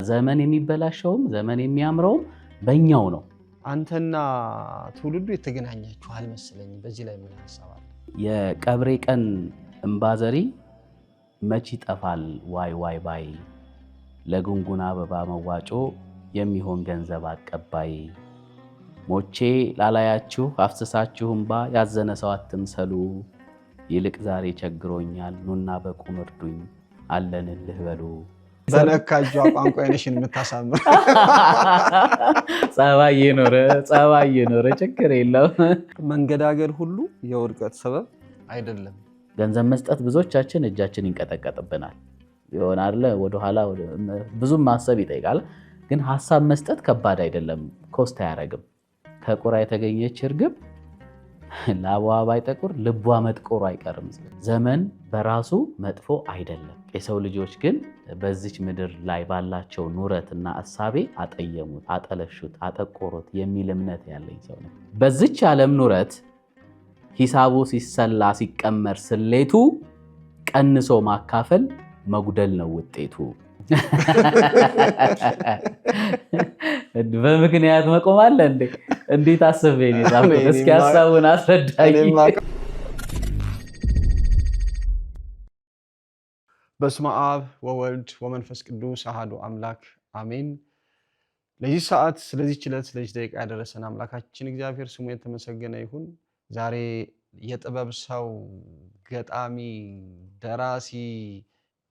ዘመን የሚበላሸውም ዘመን የሚያምረውም በእኛው ነው። አንተና ትውልዱ የተገናኛችሁ አልመሰለኝም። በዚህ ላይ ምን ሐሳብ? የቀብሬ ቀን እምባዘሪ መች ይጠፋል ዋይ ዋይ ባይ፣ ለጉንጉና አበባ መዋጮ የሚሆን ገንዘብ አቀባይ፣ ሞቼ ላላያችሁ አፍስሳችሁ እንባ ያዘነ ሰው አትምሰሉ፣ ይልቅ ዛሬ ቸግሮኛል ኑና በቁም እርዱኝ አለንልህ በሉ። በነካጇ ቋንቋ አይነሽን የምታሳምር ጸባይ የኖረ ችግር የለው። መንገዳገድ ሁሉ የውድቀት ሰበብ አይደለም። ገንዘብ መስጠት ብዙዎቻችን እጃችን ይንቀጠቀጥብናል ይሆናል። ወደኋላ ብዙም ማሰብ ይጠይቃል። ግን ሐሳብ መስጠት ከባድ አይደለም፣ ኮስት አያረግም። ከቁራ የተገኘች እርግብ ላቧ ባይጠቁር ልቧ መጥቆሩ አይቀርም። ዘመን በራሱ መጥፎ አይደለም። የሰው ልጆች ግን በዚች ምድር ላይ ባላቸው ኑረትና እሳቤ አጠየሙት፣ አጠለሹት፣ አጠቆሩት የሚል እምነት ያለኝ ሰው ነው። በዚች ዓለም ኑረት ሂሳቡ ሲሰላ ሲቀመር ስሌቱ ቀንሶ ማካፈል መጉደል ነው ውጤቱ። በምክንያት መቆም አለ እንዴ? እንዴት አስበኝ ነው? እስኪ ሐሳቡን አስረዳኝ። በስመ አብ ወወልድ ወመንፈስ ቅዱስ አሐዱ አምላክ አሜን። ለዚህ ሰዓት ስለዚህ ዕለት ስለዚህ ደቂቃ ያደረሰን አምላካችን እግዚአብሔር ስሙ የተመሰገነ ይሁን። ዛሬ የጥበብ ሰው ገጣሚ፣ ደራሲ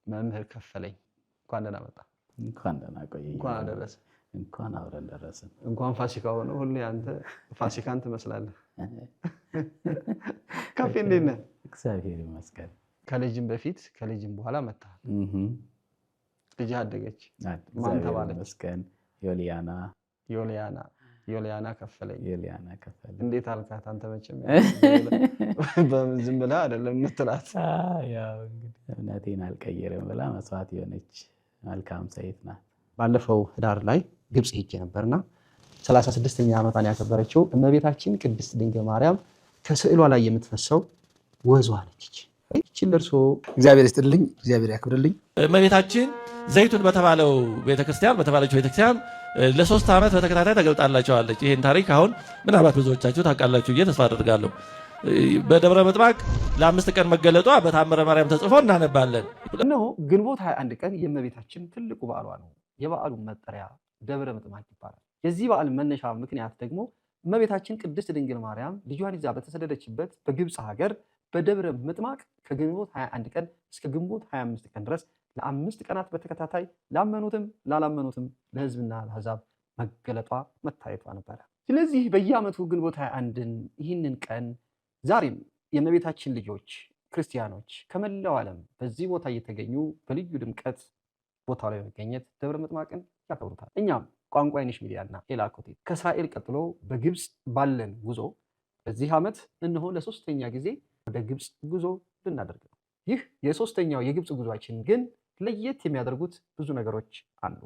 መምህር ከፈለኝ እንኳን ደህና መጣ። እንኳን ደህና ቆየኝ። እንኳን አደረሰ። እንኳን አብረን ደረሰን። እንኳን ፋሲካ ሆነ። ሁሌ አንተ ፋሲካን ትመስላለህ። ከፍ እንዴት ነህ? እግዚአብሔር ይመስገን። ከልጅም በፊት ከልጅም በኋላ መጣህ። ልጅ አደገች። ማን ተባለች? ዮልያና ከፈለኝ። እንዴት አልካት አንተ? መቼም ዝም ብለህ አይደለም የምትላት። ያው እንግዲህ እምነቴን አልቀየረም ብላ መስዋዕት የሆነች መልካም ሴት ናት። ባለፈው ህዳር ላይ ግብጽ ሄጄ ነበርና 36ኛ ዓመቷን ያከበረችው እመቤታችን ቅድስት ድንግል ማርያም ከስዕሏ ላይ የምትፈሰው ወዟ ነች። እቺን ደርሶ እግዚአብሔር ይስጥልኝ፣ እግዚአብሔር ያክብርልኝ። እመቤታችን ዘይቱን በተባለው ቤተክርስቲያን ለ3 ዓመት በተከታታይ ተገልጣላቸዋለች። ይህን ታሪክ አሁን ምናልባት ብዙዎቻችሁ ታውቃላችሁ ብዬ ተስፋ አደርጋለሁ። በደብረ ምጥማቅ ለ5 ቀን መገለጧ በታምረ ማርያም ተጽፎ እናነባለን። እነሆ ግንቦት 21 ቀን የእመቤታችን ትልቁ በዓሏ ነው። የበዓሉ መጠሪያ ደብረ ምጥማቅ ይባላል። የዚህ በዓል መነሻ ምክንያት ደግሞ እመቤታችን ቅድስት ድንግል ማርያም ልጇን ይዛ በተሰደደችበት በግብፅ ሀገር በደብረ ምጥማቅ ከግንቦት 21 ቀን እስከ ግንቦት 25 ቀን ድረስ ለ5 ቀናት በተከታታይ ላመኑትም ላላመኑትም ለሕዝብና ለአሕዛብ መገለጧ መታየቷ ነበረ። ስለዚህ በየዓመቱ ግንቦት 21ን ይህንን ቀን ዛሬም የእመቤታችን ልጆች ክርስቲያኖች ከመላው ዓለም በዚህ ቦታ እየተገኙ በልዩ ድምቀት ቦታው ላይ መገኘት ደብረ ምጥማቅን ያከብሩታል። እኛም ቋንቋ አይነሽ ሚዲያና ኤላ ኮቴት ከእስራኤል ቀጥሎ በግብፅ ባለን ጉዞ በዚህ ዓመት እነሆ ለ3ኛ ጊዜ ወደ ግብፅ ጉዞ ልናደርግ ነው። ይህ የ3ኛው የግብፅ ጉዟችን ግን ለየት የሚያደርጉት ብዙ ነገሮች አሉ።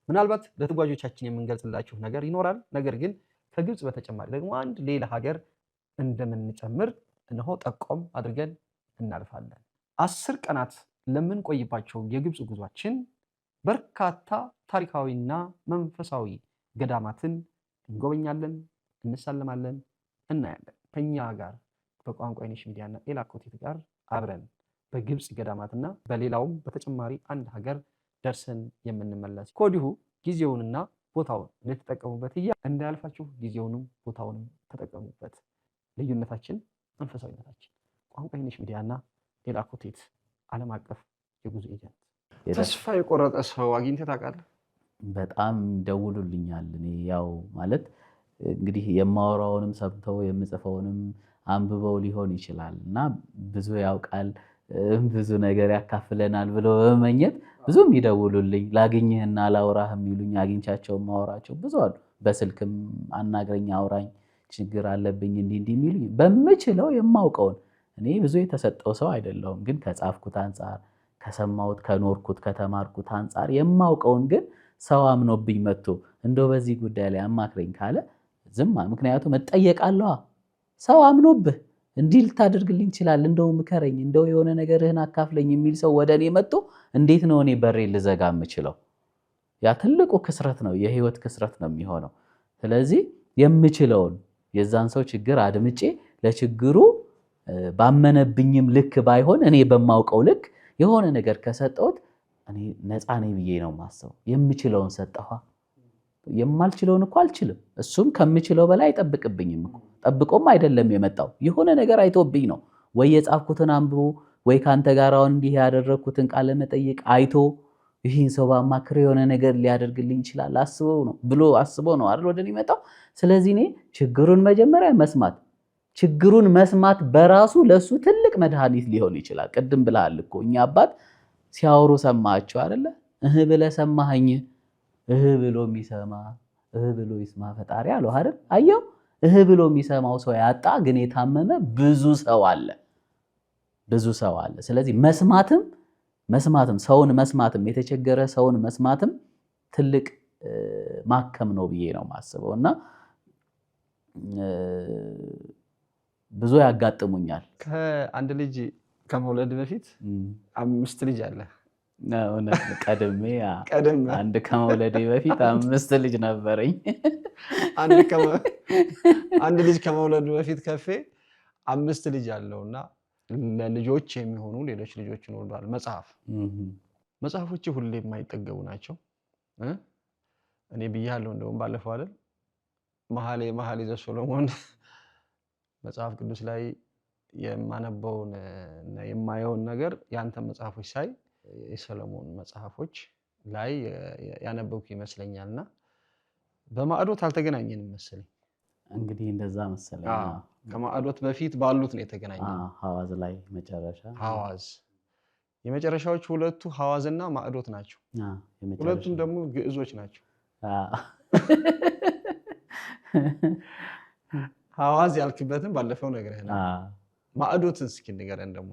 ምናልባት ለተጓዦቻችን የምንገልጽላችሁ ነገር ይኖራል። ነገር ግን ከግብፅ በተጨማሪ ደግሞ አንድ ሌላ ሀገር እንደምንጨምር እነሆ ጠቆም አድርገን እናልፋለን። 10 ቀናት ለምንቆይባቸው የግብፅ ጉዟችን በርካታ ታሪካዊና መንፈሳዊ ገዳማትን እንጎበኛለን፣ እንሳለማለን፣ እናያለን። ከኛ ጋር በቋንቋ አይነሽ ሚዲያና ኤላ ኮቴት ጋር አብረን በግብፅ ገዳማትና በሌላውም በተጨማሪ አንድ ሀገር ደርሰን የምንመለስ ከወዲሁ ጊዜውንና ቦታውን እንድትጠቀሙበት እንዳያልፋችሁ ጊዜውንም ቦታውንም ተጠቀሙበት። ልዩነታችን መንፈሳዊነታችን። ቋንቋ አይነሽ ሚዲያና ኤላ ኮቴት ዓለም አቀፍ የጉዞ ኤጀንት። ተስፋ የቆረጠ ሰው አግኝተህ ታውቃለህ? በጣም ደውሉልኛል። እኔ ያው ማለት እንግዲህ የማወራውንም ሰምተው የምጽፈውንም አንብበው ሊሆን ይችላል እና ብዙ ያውቃል ብዙ ነገር ያካፍለናል ብለው በመመኘት ብዙም ይደውሉልኝ። ላግኝህና ላውራህ የሚሉኝ አግኝቻቸው ማወራቸው ብዙ አሉ። በስልክም አናግረኝ አውራኝ ችግር አለብኝ እንዲህ የሚሉኝ በምችለው የማውቀውን። እኔ ብዙ የተሰጠው ሰው አይደለሁም፣ ግን ከጻፍኩት አንጻር ከሰማሁት ከኖርኩት ከተማርኩት አንጻር የማውቀውን ግን ሰው አምኖብኝ መጥቶ እንደው በዚህ ጉዳይ ላይ አማክረኝ ካለ ዝም። ምክንያቱም እጠየቃለሁ። ሰው አምኖብህ እንዲህ ልታደርግልኝ ይችላል፣ እንደው ምከረኝ፣ እንደው የሆነ ነገርህን አካፍለኝ የሚል ሰው ወደ እኔ መጥቶ እንዴት ነው እኔ በሬ ልዘጋ የምችለው? ያ ትልቁ ክስረት ነው፣ የህይወት ክስረት ነው የሚሆነው። ስለዚህ የምችለውን የዛን ሰው ችግር አድምጬ ለችግሩ ባመነብኝም ልክ ባይሆን እኔ በማውቀው ልክ የሆነ ነገር ከሰጠሁት እኔ ነፃ ነኝ ብዬ ነው የማስበው። የምችለውን ሰጠኋ። የማልችለውን እኮ አልችልም። እሱም ከምችለው በላይ አይጠብቅብኝም እኮ። ጠብቆም አይደለም የመጣው፣ የሆነ ነገር አይቶብኝ ነው። ወይ የጻፍኩትን አንብቦ ወይ ከአንተ ጋር አሁን እንዲህ ያደረግኩትን ቃለ መጠይቅ አይቶ ይህን ሰው ባማክር የሆነ ነገር ሊያደርግልኝ ይችላል አስቦ ነው አይደል ወደ እኔ መጣው። ስለዚህ እኔ ችግሩን መጀመሪያ ችግሩን መስማት በራሱ ለሱ ትልቅ መድኃኒት ሊሆን ይችላል። ቅድም ብለሃል እኮ እኛ አባት ሲያወሩ ሰማቸው አይደለ? ብለህ ሰማኸኝ፣ ብሎ የሚሰማ ብሎ ይስማ ፈጣሪ አለው አይደል? አየው፣ ብሎ የሚሰማው ሰው ያጣ ግን የታመመ ብዙ ሰው አለ። ስለዚህ መስማትም ሰውን መስማትም የተቸገረ ሰውን መስማትም ትልቅ ማከም ነው ብዬ ነው የማስበው። እና ብዙ ያጋጥሙኛል። ከአንድ ልጅ ከመውለድ በፊት 5 ልጅ አለ። ቀድሜ አንድ ከመውለዴ በፊት 5 ልጅ ነበረኝ። አንድ ልጅ ከመውለዱ በፊት ከፌ 5 ልጅ አለውና ለልጆች የሚሆኑ ሌሎች ልጆችን ወልዷል። መጽሐፎች ሁሌ የማይጠገቡ ናቸው። እኔ ብያለሁ እንደውም ባለፈው አይደል መኃልየ ዘሰሎሞን መጽሐፍ ቅዱስ ላይ የማነበውን እና የማየውን ነገር ያንተ መጽሐፎች ሳይ የሰሎሞን መጽሐፎች ላይ ያነበብኩ ይመስለኛልና በማዕዶት አልተገናኘንም መሰለኝ። እንግዲህ እንደዛ መሰለኝ። ከማዕዶት በፊት ባሉት ነው የተገናኘነው። ሐዋዝ ላይ የመጨረሻዎቹ 2ቱ ሐዋዝና ማዕዶት ናቸው። ሁለቱም ደግሞ ግዕዞች ናቸው። ሐዋዝ ያልክበትን ባለፈው ነግረህናል። ማዕዶትን እስኪ ንገረን ደግሞ።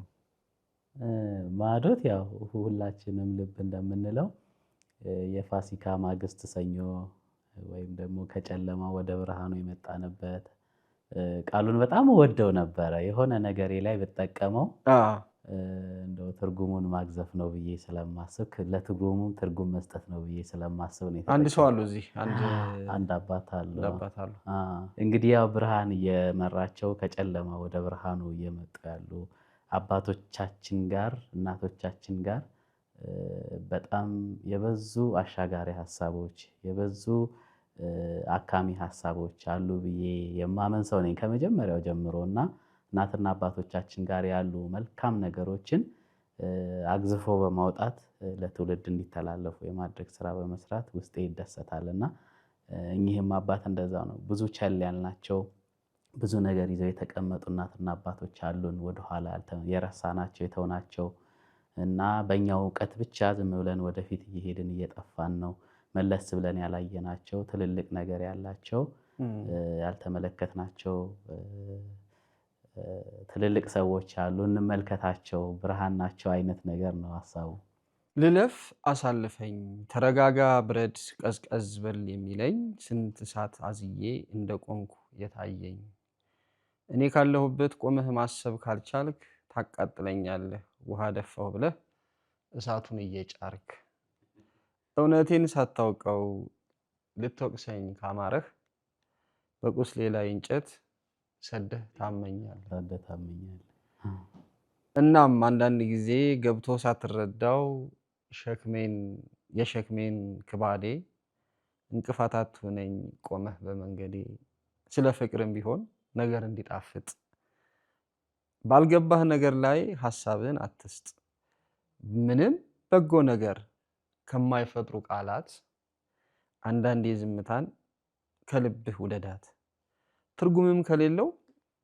ማዕዶት ያው ሁላችንም ልብ እንደምንለው የፋሲካ ማግስት ሰኞ ወይም ደግሞ ከጨለማ ወደ ብርሃኑ የመጣንበት ቃሉን በጣም ወደው ነበረ። የሆነ ነገሬ ላይ ብጠቀመው እንደው ትርጉሙን ማግዘፍ ነው ብዬ ስለማስብ ለትርጉሙም ትርጉም መስጠት ነው ብዬ ስለማስብ ነው። አንድ ሰው አሉ እዚህ አንድ አባት አሉ። እንግዲህ ያው ብርሃን እየመራቸው ከጨለማ ወደ ብርሃኑ እየመጡ ያሉ አባቶቻችን ጋር እናቶቻችን ጋር በጣም የበዙ አሻጋሪ ሀሳቦች የበዙ አካሚ ሀሳቦች አሉ ብዬ የማመን ሰው ነኝ ከመጀመሪያው ጀምሮ እና እናትና አባቶቻችን ጋር ያሉ መልካም ነገሮችን አግዝፎ በማውጣት ለትውልድ እንዲተላለፉ የማድረግ ስራ በመስራት ውስጤ ይደሰታልና እኚህም አባት እንደዛው ነው። ብዙ ቸል ያልናቸው ብዙ ነገር ይዘው የተቀመጡ እናትና አባቶች አሉን፣ ወደኋላ የረሳናቸው የተውናቸው እና በእኛው እውቀት ብቻ ዝም ብለን ወደፊት እየሄድን እየጠፋን ነው። መለስ ብለን ያላየናቸው ትልልቅ ነገር ያላቸው ያልተመለከትናቸው ትልልቅ ሰዎች አሉ። እንመልከታቸው፣ ብርሃን ናቸው አይነት ነገር ነው ሀሳቡ። ልለፍ አሳልፈኝ፣ ተረጋጋ ብረድ ቀዝቀዝ በል የሚለኝ ስንት እሳት አዝዬ እንደቆምኩ የታየኝ። እኔ ካለሁበት ቆመህ ማሰብ ካልቻልክ ታቃጥለኛለህ ውሃ ደፋው ብለህ እሳቱን እየጫርክ። እውነቴን ሳታውቀው ልትወቅሰኝ ካማረህ በቁስሌ ላይ እንጨት ሰደህ ታመኛለህ። እናም አንዳንድ ጊዜ ገብቶ ሳትረዳው የሸክሜን ክባዴ እንቅፋት አትሁነኝ ቆመህ በመንገዴ። ስለ ፍቅርም ቢሆን ነገር እንዲጣፍጥ ባልገባህ ነገር ላይ ሐሳብህን አትስጥ። ምንም በጎ ነገር ከማይፈጥሩ ቃላት አንዳንዴ ዝምታን ከልብህ ውደዳት። ትርጉምም ከሌለው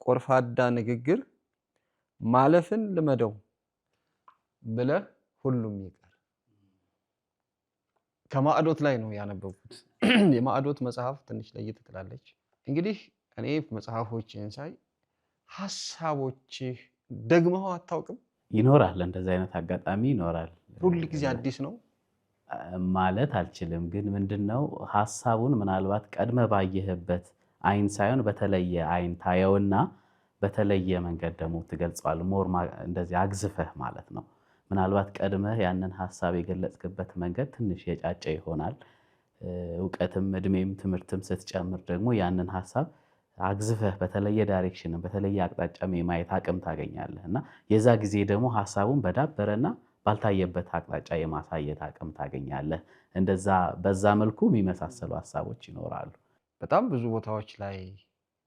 ቆርፋዳ ንግግር ማለፍን ልመደው ብለህ ሁሉም ይቀር። ከማዕዶት ላይ ነው ያነበብኩት። የማዕዶት መጽሐፍ ትንሽ ለየት ትላለች። እንግዲህ እኔ መጽሐፎችን ሳይ ሐሳቦችህ ደግመው አታውቅም? ይኖራል፣ እንደዚህ አይነት አጋጣሚ ይኖራል። ሁል ጊዜ አዲስ ነው ማለት አልችልም፣ ግን ምንድነው ሐሳቡን ምናልባት ቀድመ ባየህበት አይን ሳይሆን በተለየ አይን ታየውና በተለየ መንገድ ደግሞ ትገልጸዋል። ሞር እንደዚህ አግዝፈህ ማለት ነው። ምናልባት ቀድመህ ያንን ሐሳብ የገለጽክበት መንገድ ትንሽ የጫጨ ይሆናል። እውቀትም እድሜም ትምህርትም ስትጨምር ደግሞ ያንን ሐሳብ አግዝፈህ በተለየ ዳይሬክሽን በተለየ አቅጣጫ የማየት አቅም ታገኛለህ እና የዛ ጊዜ ደግሞ ሐሳቡን በዳበረና ባልታየበት አቅጣጫ የማሳየት አቅም ታገኛለህ። እንደዛ በዛ መልኩ የሚመሳሰሉ ሐሳቦች ይኖራሉ። በጣም ብዙ ቦታዎች ላይ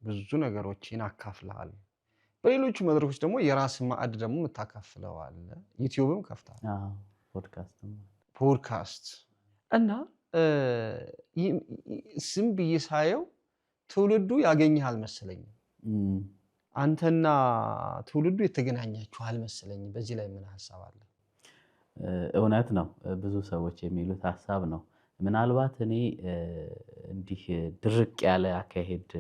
ብዙ ነገሮችን አካፍለሃል። በሌሎቹ መድረኮች ደግሞ የራስ ማዕድ ደግሞ የምታካፍለው አለ። ዩቲዩብም ከፍታል፣ ፖድካስት እና ዝም ብዬ ሳየው ትውልዱ ያገኘህ አልመሰለኝም። አንተና ትውልዱ የተገናኛችሁ አልመሰለኝም። በዚህ ላይ ምን ሐሳብ አለ? እውነት ነው፣ ብዙ ሰዎች የሚሉት ሐሳብ ነው። ምናልባት እኔ እንዲህ ድርቅ ያለ አካሄድ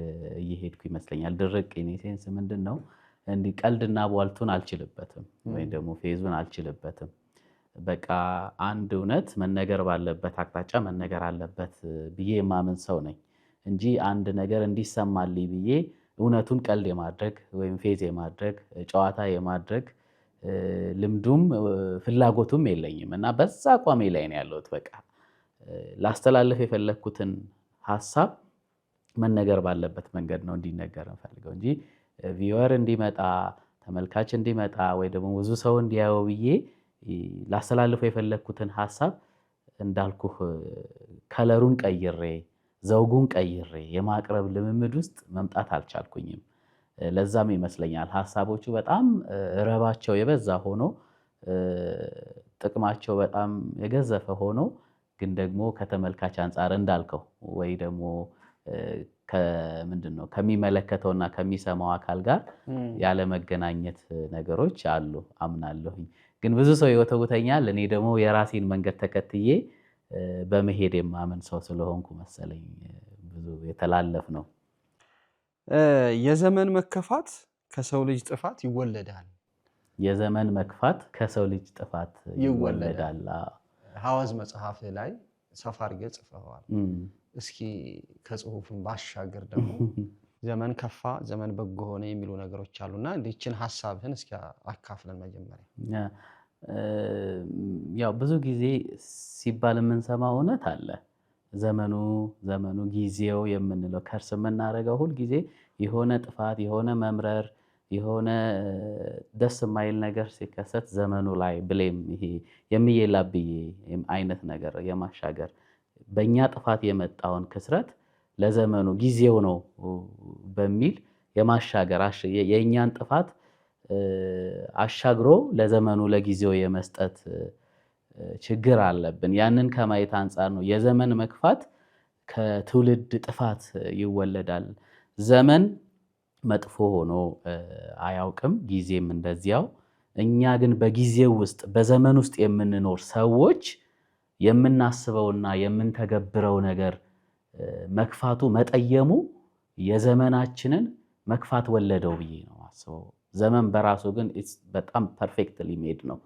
እየሄድኩ ይመስለኛል። ድርቅ ኢን ሴንስ ምንድን ነው? እንዲህ ቀልድና ቧልቱን አልችልበትም ወይም ደግሞ ፌዙን አልችልበትም። በቃ አንድ እውነት መነገር ባለበት አቅጣጫ መነገር አለበት ብዬ የማምን ሰው ነኝ እንጂ አንድ ነገር እንዲሰማልኝ ብዬ እውነቱን ቀልድ የማድረግ ወይም ፌዝ የማድረግ ጨዋታ የማድረግ ልምዱም ፍላጎቱም የለኝም እና በዛ አቋሜ ላይ ነው ያለሁት። በቃ ላስተላለፍ የፈለግኩትን ሐሳብ መነገር ባለበት መንገድ ነው እንዲነገር እንፈልገው እንጂ ቪወር እንዲመጣ ተመልካች እንዲመጣ ወይ ደግሞ ብዙ ሰው እንዲያየው ብዬ ላስተላልፈው የፈለግኩትን ሐሳብ እንዳልኩህ ከለሩን ቀይሬ ዘውጉን ቀይሬ የማቅረብ ልምምድ ውስጥ መምጣት አልቻልኩኝም። ለዛም ይመስለኛል ሐሳቦቹ በጣም ረባቸው የበዛ ሆኖ ጥቅማቸው በጣም የገዘፈ ሆኖ ግን ደግሞ ከተመልካች አንጻር እንዳልከው ወይ ደግሞ ከምንድነው ከሚመለከተውና ከሚሰማው አካል ጋር ያለ መገናኘት ነገሮች አሉ አምናለሁኝ። ግን ብዙ ሰው ይወተውተኛል። እኔ ደግሞ የራሴን መንገድ ተከትዬ በመሄድ የማመን ሰው ስለሆንኩ መሰለኝ ብዙ የተላለፍ ነው። የዘመን መከፋት ከሰው ልጅ ጥፋት ይወለዳል። የዘመን መክፋት ከሰው ልጅ ጥፋት ይወለዳል። ሐዋዝ መጽሐፍ ላይ ሰፋ አድርገህ ጽፈዋል። እስኪ ከጽሁፍም ባሻገር ደግሞ ዘመን ከፋ ዘመን በጎ ሆነ የሚሉ ነገሮች አሉና እንዲችን ሐሳብህን እስኪ አካፍለን። መጀመሪያ ያው ብዙ ጊዜ ሲባል የምንሰማው እውነት አለ። ዘመኑ ጊዜው የምንለው ከርስ የምናደርገው ሁል ጊዜ የሆነ ጥፋት የሆነ መምረር የሆነ ደስ የማይል ነገር ሲከሰት ዘመኑ ላይ ብሌም ይሄ የሚየላብዬ አይነት ነገር የማሻገር በእኛ ጥፋት የመጣውን ክስረት ለዘመኑ ጊዜው ነው በሚል የማሻገር የእኛን ጥፋት አሻግሮ ለዘመኑ ለጊዜው የመስጠት ችግር አለብን። ያንን ከማየት አንጻር ነው የዘመን መክፋት ከትውልድ ጥፋት ይወለዳል። ዘመን መጥፎ ሆኖ አያውቅም፣ ጊዜም እንደዚያው። እኛ ግን በጊዜው ውስጥ በዘመን ውስጥ የምንኖር ሰዎች የምናስበውና የምንተገብረው ነገር መክፋቱ መጠየሙ የዘመናችንን መክፋት ወለደው ብዬ ነው አስበው። ዘመን በራሱ ግን በጣም ፐርፌክትሊ ሜድ ነው።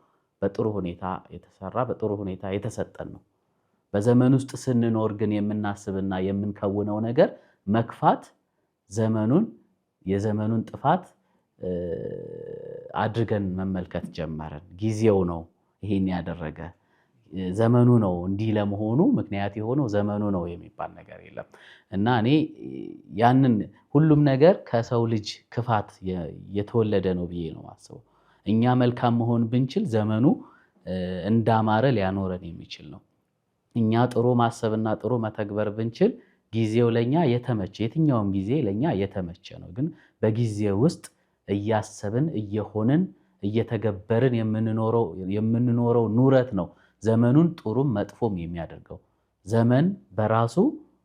በጥሩ ሁኔታ የተሰራ በጥሩ ሁኔታ የተሰጠን ነው። በዘመን ውስጥ ስንኖር ግን የምናስብና የምንከውነው ነገር መክፋት የዘመኑን ጥፋት አድርገን መመልከት ጀመረን። ጊዜው ነው ይሄን ያደረገ፣ ዘመኑ ነው እንዲህ ለመሆኑ ምክንያት የሆነው ዘመኑ ነው የሚባል ነገር የለም እና እኔ ያንን ሁሉም ነገር ከሰው ልጅ ክፋት የተወለደ ነው ብዬ ነው የማስበው። እኛ መልካም መሆን ብንችል ዘመኑ እንዳማረ ሊያኖረን የሚችል ነው። እኛ ጥሩ ማሰብና ጥሩ መተግበር ብንችል ጊዜው ለኛ የተመቸ የትኛውም ጊዜ ለኛ የተመቸ ነው። ግን በጊዜ ውስጥ እያሰብን እየሆንን እየተገበርን የምንኖረው ኑረት ነው ዘመኑን ጥሩም መጥፎም የሚያደርገው። ዘመን በራሱ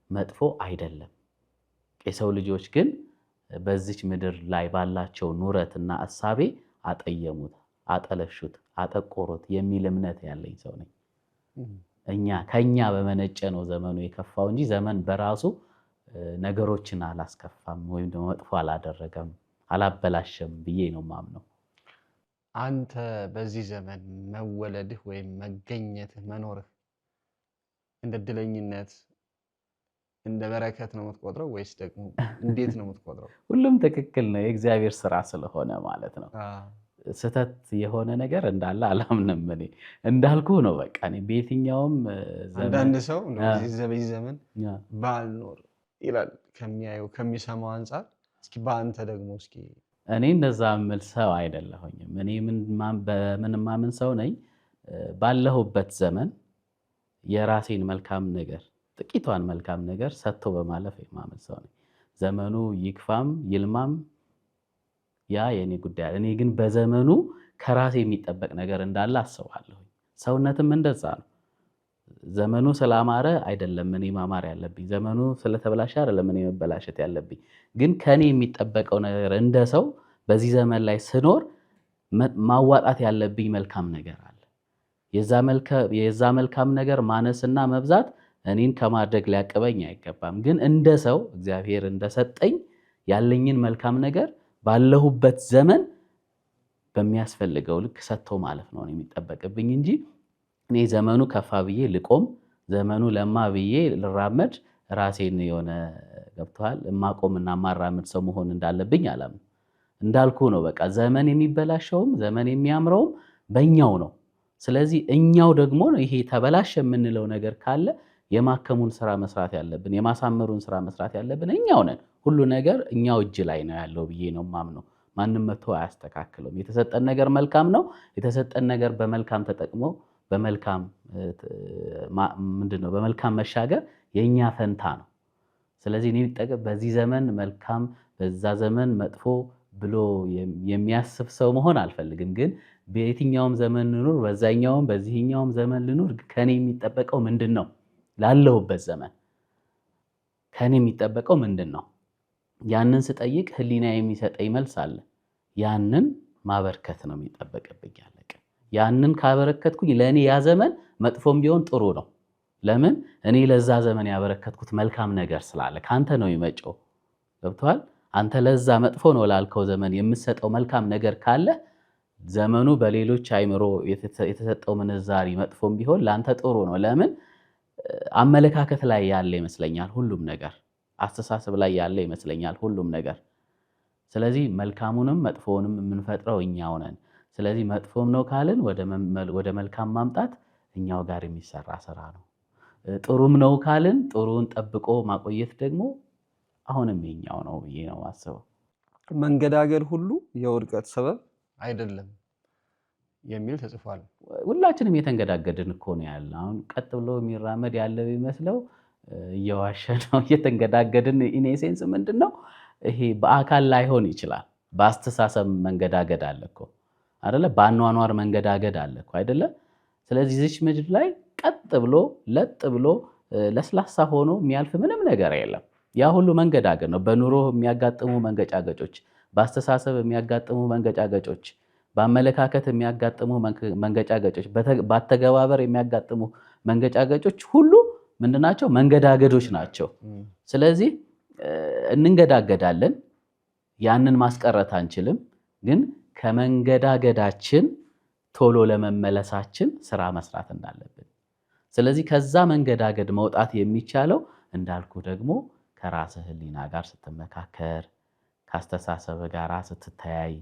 መጥፎ አይደለም። የሰው ልጆች ግን በዚች ምድር ላይ ባላቸው ኑረትና እሳቤ አጠየሙት፣ አጠለሹት፣ አጠቆሩት የሚል እምነት ያለኝ ሰው ነኝ። ከኛ በመነጨ ነው ዘመኑ የከፋው እንጂ ዘመን በራሱ ነገሮችን አላስከፋም ወይም ደግሞ መጥፎ አላደረገም፣ አላበላሸም ብዬ ነው የማምነው። አንተ በዚህ ዘመን መወለድህ ወይም መገኘትህ መኖርህ እንደ ዕድለኝነት እንደ በረከት ነው የምትቆጥረው ወይስ ደግሞ እንዴት ነው የምትቆጥረው? ሁሉም ትክክል ነው፣ የእግዚአብሔር ስራ ስለሆነ ማለት ነው። ስህተት የሆነ ነገር እንዳለ አላምንም። እኔ እንዳልኩ ነው። በቃ እኔ በየትኛውም አንዳንድ ሰው በዚህ ዘመን ባልኖር ይላል ከሚያየው ከሚሰማው አንጻር። እስኪ በአንተ ደግሞ እስኪ። እኔ እንደዛ የምል ሰው አይደለሁኝም። እኔ በምን ማምን ሰው ነኝ። ባለሁበት ዘመን የራሴን መልካም ነገር ጥቂቷን መልካም ነገር ሰጥቶ በማለፍ የማምን ሰው ነኝ። ዘመኑ ይክፋም ይልማም ያ የኔ ጉዳይ። እኔ ግን በዘመኑ ከራሴ የሚጠበቅ ነገር እንዳለ አስባለሁ። ሰውነትም እንደዛ ነው። ዘመኑ ስላማረ አይደለም እኔ ማማር ያለብኝ፣ ዘመኑ ስለተበላሸ አይደለም እኔ መበላሸት ያለብኝ። ግን ከኔ የሚጠበቀው ነገር እንደ ሰው በዚህ ዘመን ላይ ስኖር ማዋጣት ያለብኝ መልካም ነገር አለ። የዛ መልካም ነገር ማነስና መብዛት እኔን ከማድረግ ሊያቅበኝ አይገባም። ግን እንደ ሰው እግዚአብሔር እንደሰጠኝ ያለኝን መልካም ነገር ባለሁበት ዘመን በሚያስፈልገው ልክ ሰጥቶ ማለፍ ነው የሚጠበቅብኝ እንጂ እኔ ዘመኑ ከፋ ብዬ ልቆም፣ ዘመኑ ለማ ብዬ ልራመድ፣ ራሴን የሆነ ገብቶሃል ማቆምና ማራመድ ሰው መሆን እንዳለብኝ አላምንም። እንዳልኩ ነው። በቃ ዘመን የሚበላሸውም ዘመን የሚያምረውም በእኛው ነው። ስለዚህ እኛው ደግሞ ይሄ ተበላሸ የምንለው ነገር ካለ የማከሙን ስራ መስራት ያለብን፣ የማሳመሩን ስራ መስራት ያለብን እኛው ነን። ሁሉ ነገር እኛው እጅ ላይ ነው ያለው ብዬ ነው ማምነው። ማንም መጥቶ አያስተካክለውም። የተሰጠን ነገር መልካም ነው። የተሰጠን ነገር በመልካም ተጠቅሞ በመልካም ምንድነው በመልካም መሻገር የኛ ፈንታ ነው። ስለዚህ እኔ በዚህ ዘመን መልካም በዛ ዘመን መጥፎ ብሎ የሚያስብ ሰው መሆን አልፈልግም። ግን በየትኛውም ዘመን ልኑር፣ በዛኛውም በዚህኛውም ዘመን ልኑር፣ ከኔ የሚጠበቀው ምንድነው? ላለሁበት ዘመን ከኔ የሚጠበቀው ምንድነው? ያንን ስጠይቅ ህሊና የሚሰጠኝ መልስ አለ። ያንን ማበርከት ነው የሚጠበቅብኝ። ያለቀ። ያንን ካበረከትኩኝ ለእኔ ያ ዘመን መጥፎም ቢሆን ጥሩ ነው። ለምን? እኔ ለዛ ዘመን ያበረከትኩት መልካም ነገር ስላለ ካንተ ነው የሚመጪው። ገብቶሃል? አንተ ለዛ መጥፎ ነው ላልከው ዘመን የምትሰጠው መልካም ነገር ካለ ዘመኑ በሌሎች አይምሮ የተሰጠው ምንዛሪ መጥፎም ቢሆን ለአንተ ጥሩ ነው። ለምን? አመለካከት ላይ ያለ ይመስለኛል ሁሉም ነገር፣ አስተሳሰብ ላይ ያለ ይመስለኛል ሁሉም ነገር። ስለዚህ መልካሙንም መጥፎውንም የምንፈጥረው እኛው ነን። ስለዚህ መጥፎም ነው ካልን ወደ መልካም ማምጣት እኛው ጋር የሚሰራ ስራ ነው። ጥሩም ነው ካልን ጥሩን ጠብቆ ማቆየት ደግሞ አሁንም የኛው ነው ብዬ ነው ማስበው። መንገዳገድ ሁሉ የውድቀት ሰበብ አይደለም የሚል ተጽፏል። ሁላችንም የተንገዳገድን እኮ ነው ያለ። አሁን ቀጥ ብሎ የሚራመድ ያለ ቢመስለው እየዋሸ ነው። እየተንገዳገድን ኢኔሴንስ ምንድነው ይሄ? በአካል ላይሆን ይችላል። በአስተሳሰብ መንገዳገድ አለ እኮ አይደለ? በአኗኗር መንገዳገድ አለ እኮ አይደለ? ስለዚህ እዚች ምድር ላይ ቀጥ ብሎ ለጥ ብሎ ለስላሳ ሆኖ የሚያልፍ ምንም ነገር የለም። ያ ሁሉ መንገዳገድ ነው። በኑሮ የሚያጋጥሙ መንገጫገጮች፣ በአስተሳሰብ የሚያጋጥሙ መንገጫገጮች፣ በአመለካከት የሚያጋጥሙ መንገጫገጮች፣ በአተገባበር የሚያጋጥሙ መንገጫገጮች ሁሉ ምንድናቸው? መንገዳገዶች ናቸው። ስለዚህ እንንገዳገዳለን። ያንን ማስቀረት አንችልም። ግን ከመንገዳገዳችን ቶሎ ለመመለሳችን ስራ መስራት እንዳለብን። ስለዚህ ከዛ መንገዳገድ መውጣት የሚቻለው እንዳልኩ ደግሞ ከራስህ ህሊና ጋር ስትመካከር፣ ከአስተሳሰብ ጋር ስትተያይ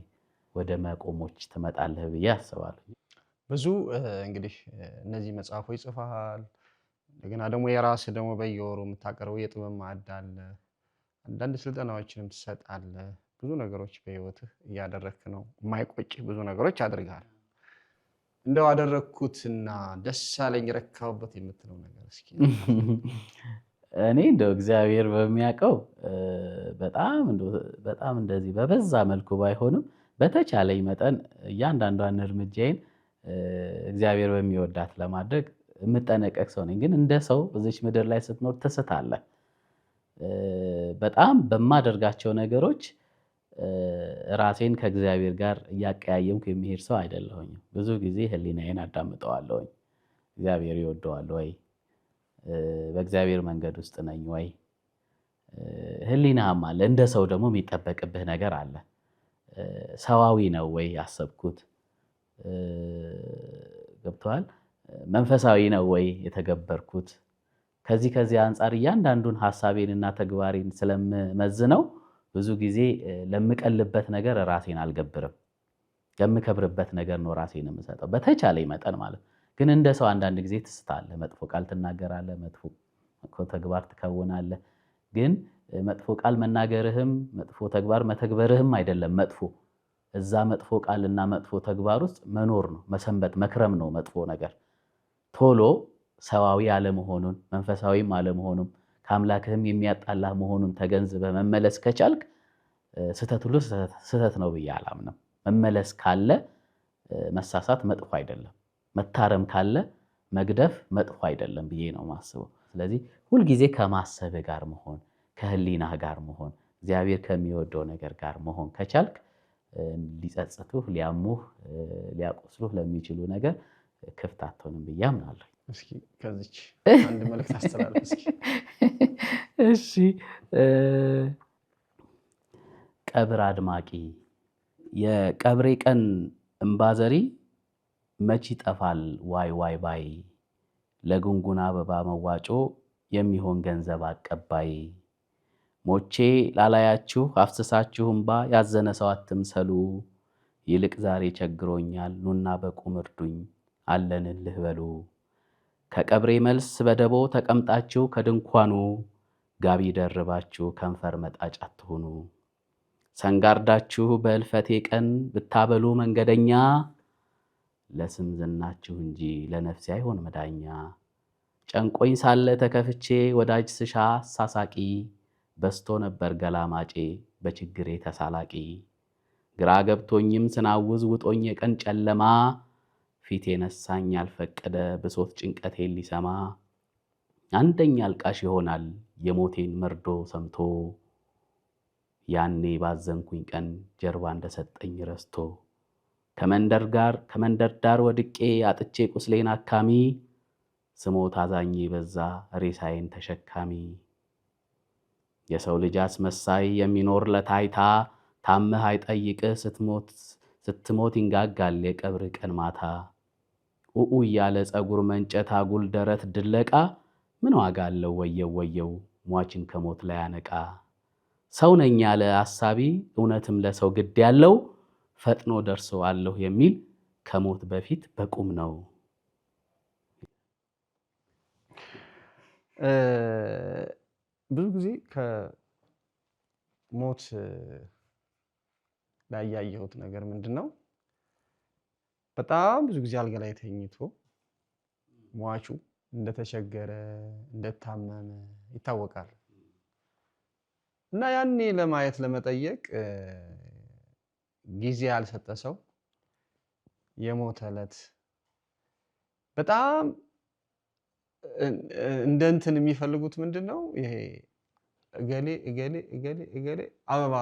ወደ መቆሞች ትመጣለህ ብዬ አስባለሁ። ብዙ እንግዲህ እነዚህ መጽሐፎች ጽፈሃል። እንደገና ደግሞ የራስህ ደግሞ በየወሩ የምታቀርበው የጥበብ ማዕድ አለ። አንዳንድ ስልጠናዎችንም ትሰጣለህ። ብዙ ነገሮች በህይወትህ እያደረክ ነው። የማይቆጭህ ብዙ ነገሮች አድርገሃል። እንደው አደረግኩትና ደስ አለኝ ረካሁበት የምትለው ነገር እስኪ? እኔ እንደው እግዚአብሔር በሚያውቀው በጣም እንደዚህ በበዛ መልኩ ባይሆንም በተቻለኝ መጠን እያንዳንዷን እርምጃዬን እግዚአብሔር በሚወዳት ለማድረግ የምጠነቀቅ ሰው ነኝ። ግን እንደ ሰው በዚች ምድር ላይ ስትኖር ትስታለህ። በጣም በማደርጋቸው ነገሮች ራሴን ከእግዚአብሔር ጋር እያቀያየምኩ የሚሄድ ሰው አይደለሁኝም። ብዙ ጊዜ ህሊናዬን አዳምጠዋለሁኝ። እግዚአብሔር ይወደዋል ወይ? በእግዚአብሔር መንገድ ውስጥ ነኝ ወይ? ህሊናህም አለ። እንደ ሰው ደግሞ የሚጠበቅብህ ነገር አለ። ሰዋዊ ነው ወይ ያሰብኩት? ገብቶሃል? መንፈሳዊ ነው ወይ የተገበርኩት? ከዚህ አንጻር እያንዳንዱን ሐሳቤንና ተግባሬን ስለምመዝነው ብዙ ጊዜ ለምቀልበት ነገር ራሴን አልገብርም። የምከብርበት ነገር ነው ራሴን የምሰጠው በተቻለ መጠን ማለት። ግን እንደ ሰው አንዳንድ ጊዜ ትስታለህ፣ መጥፎ ቃል ትናገራለህ፣ መጥፎ ተግባር ትከውናለህ። ግን መጥፎ ቃል መናገርህም መጥፎ ተግባር መተግበርህም አይደለም መጥፎ። እዛ መጥፎ ቃልና መጥፎ ተግባር ውስጥ መኖር ነው፣ መሰንበት መክረም ነው መጥፎ ነገር። ቶሎ ሰዋዊ አለመሆኑን መንፈሳዊም አለመሆኑን ከአምላክህም የሚያጣላህ መሆኑን ተገንዝበህ መመለስ ከቻልክ ስህተት ሁሉ ስህተት ነው ብዬ አላምንም። መመለስ ካለ መሳሳት መጥፎ አይደለም፣ መታረም ካለ መግደፍ መጥፎ አይደለም ብዬ ነው ማስበው። ስለዚህ ሁልጊዜ ከማሰብ ጋር መሆን፣ ከህሊናህ ጋር መሆን፣ እግዚአብሔር ከሚወደው ነገር ጋር መሆን ከቻልክ ሊጸጽቱህ፣ ሊያሙህ፣ ሊያቆስሉህ ለሚችሉ ነገር ክፍት አትሆንም ብዬ አምናለሁ። እስኪ ከዚች አንድ መልእክት አስተላልፍ እስኪ። እሺ ቀብር አድማቂ የቀብሬ ቀን እምባዘሪ መች ይጠፋል ዋይ ዋይ ባይ፣ ለጉንጉን አበባ መዋጮ የሚሆን ገንዘብ አቀባይ፣ ሞቼ ላላያችሁ አፍስሳችሁ እምባ ያዘነ ሰው አትምሰሉ፣ ይልቅ ዛሬ ቸግሮኛል ኑና በቁም እርዱኝ አለንልህ በሉ። ከቀብሬ መልስ በደቦ ተቀምጣችሁ ከድንኳኑ፣ ጋቢ ደርባችሁ ከንፈር መጣጭ አትሁኑ። ሰንጋርዳችሁ በእልፈቴ ቀን ብታበሉ መንገደኛ፣ ለስም ዝናችሁ እንጂ ለነፍሴ አይሆን መዳኛ። ጨንቆኝ ሳለ ተከፍቼ ወዳጅ ስሻ ሳሳቂ፣ በስቶ ነበር ገላማጬ በችግሬ ተሳላቂ። ግራ ገብቶኝም ስናውዝ ውጦኝ የቀን ጨለማ፣ ፊቴ ነሳኝ ያልፈቀደ ብሶት ጭንቀቴን ሊሰማ። አንደኛ አልቃሽ ይሆናል የሞቴን መርዶ ሰምቶ፣ ያኔ ባዘንኩኝ ቀን ጀርባ እንደሰጠኝ ረስቶ። ከመንደር ዳር ወድቄ አጥቼ ቁስሌን አካሚ፣ ስሞት አዛኜ በዛ ሬሳዬን ተሸካሚ። የሰው ልጅ አስመሳይ የሚኖር ለታይታ፣ ታመህ አይጠይቅህ ስትሞት ይንጋጋል የቀብር ቀን ማታ። ኡኡ እያለ ፀጉር መንጨት አጉል ደረት ድለቃ፣ ምን ዋጋ አለው ወየው ወየው ሟችን ከሞት ላይ ያነቃ። ሰው ነኝ ያለ አሳቢ እውነትም ለሰው ግድ ያለው፣ ፈጥኖ ደርሶ አለሁ የሚል ከሞት በፊት በቁም ነው። ብዙ ጊዜ ከሞት ላይ ያየሁት ነገር ምንድን ነው? በጣም ብዙ ጊዜ አልጋ ላይ ተኝቶ ሟቹ እንደተቸገረ እንደታመመ ይታወቃል። እና ያኔ ለማየት ለመጠየቅ ጊዜ ያልሰጠ ሰው የሞተ ዕለት በጣም እንደ እንትን የሚፈልጉት ምንድን ነው? ይሄ እገሌ እገሌ እገሌ እገሌ አበባ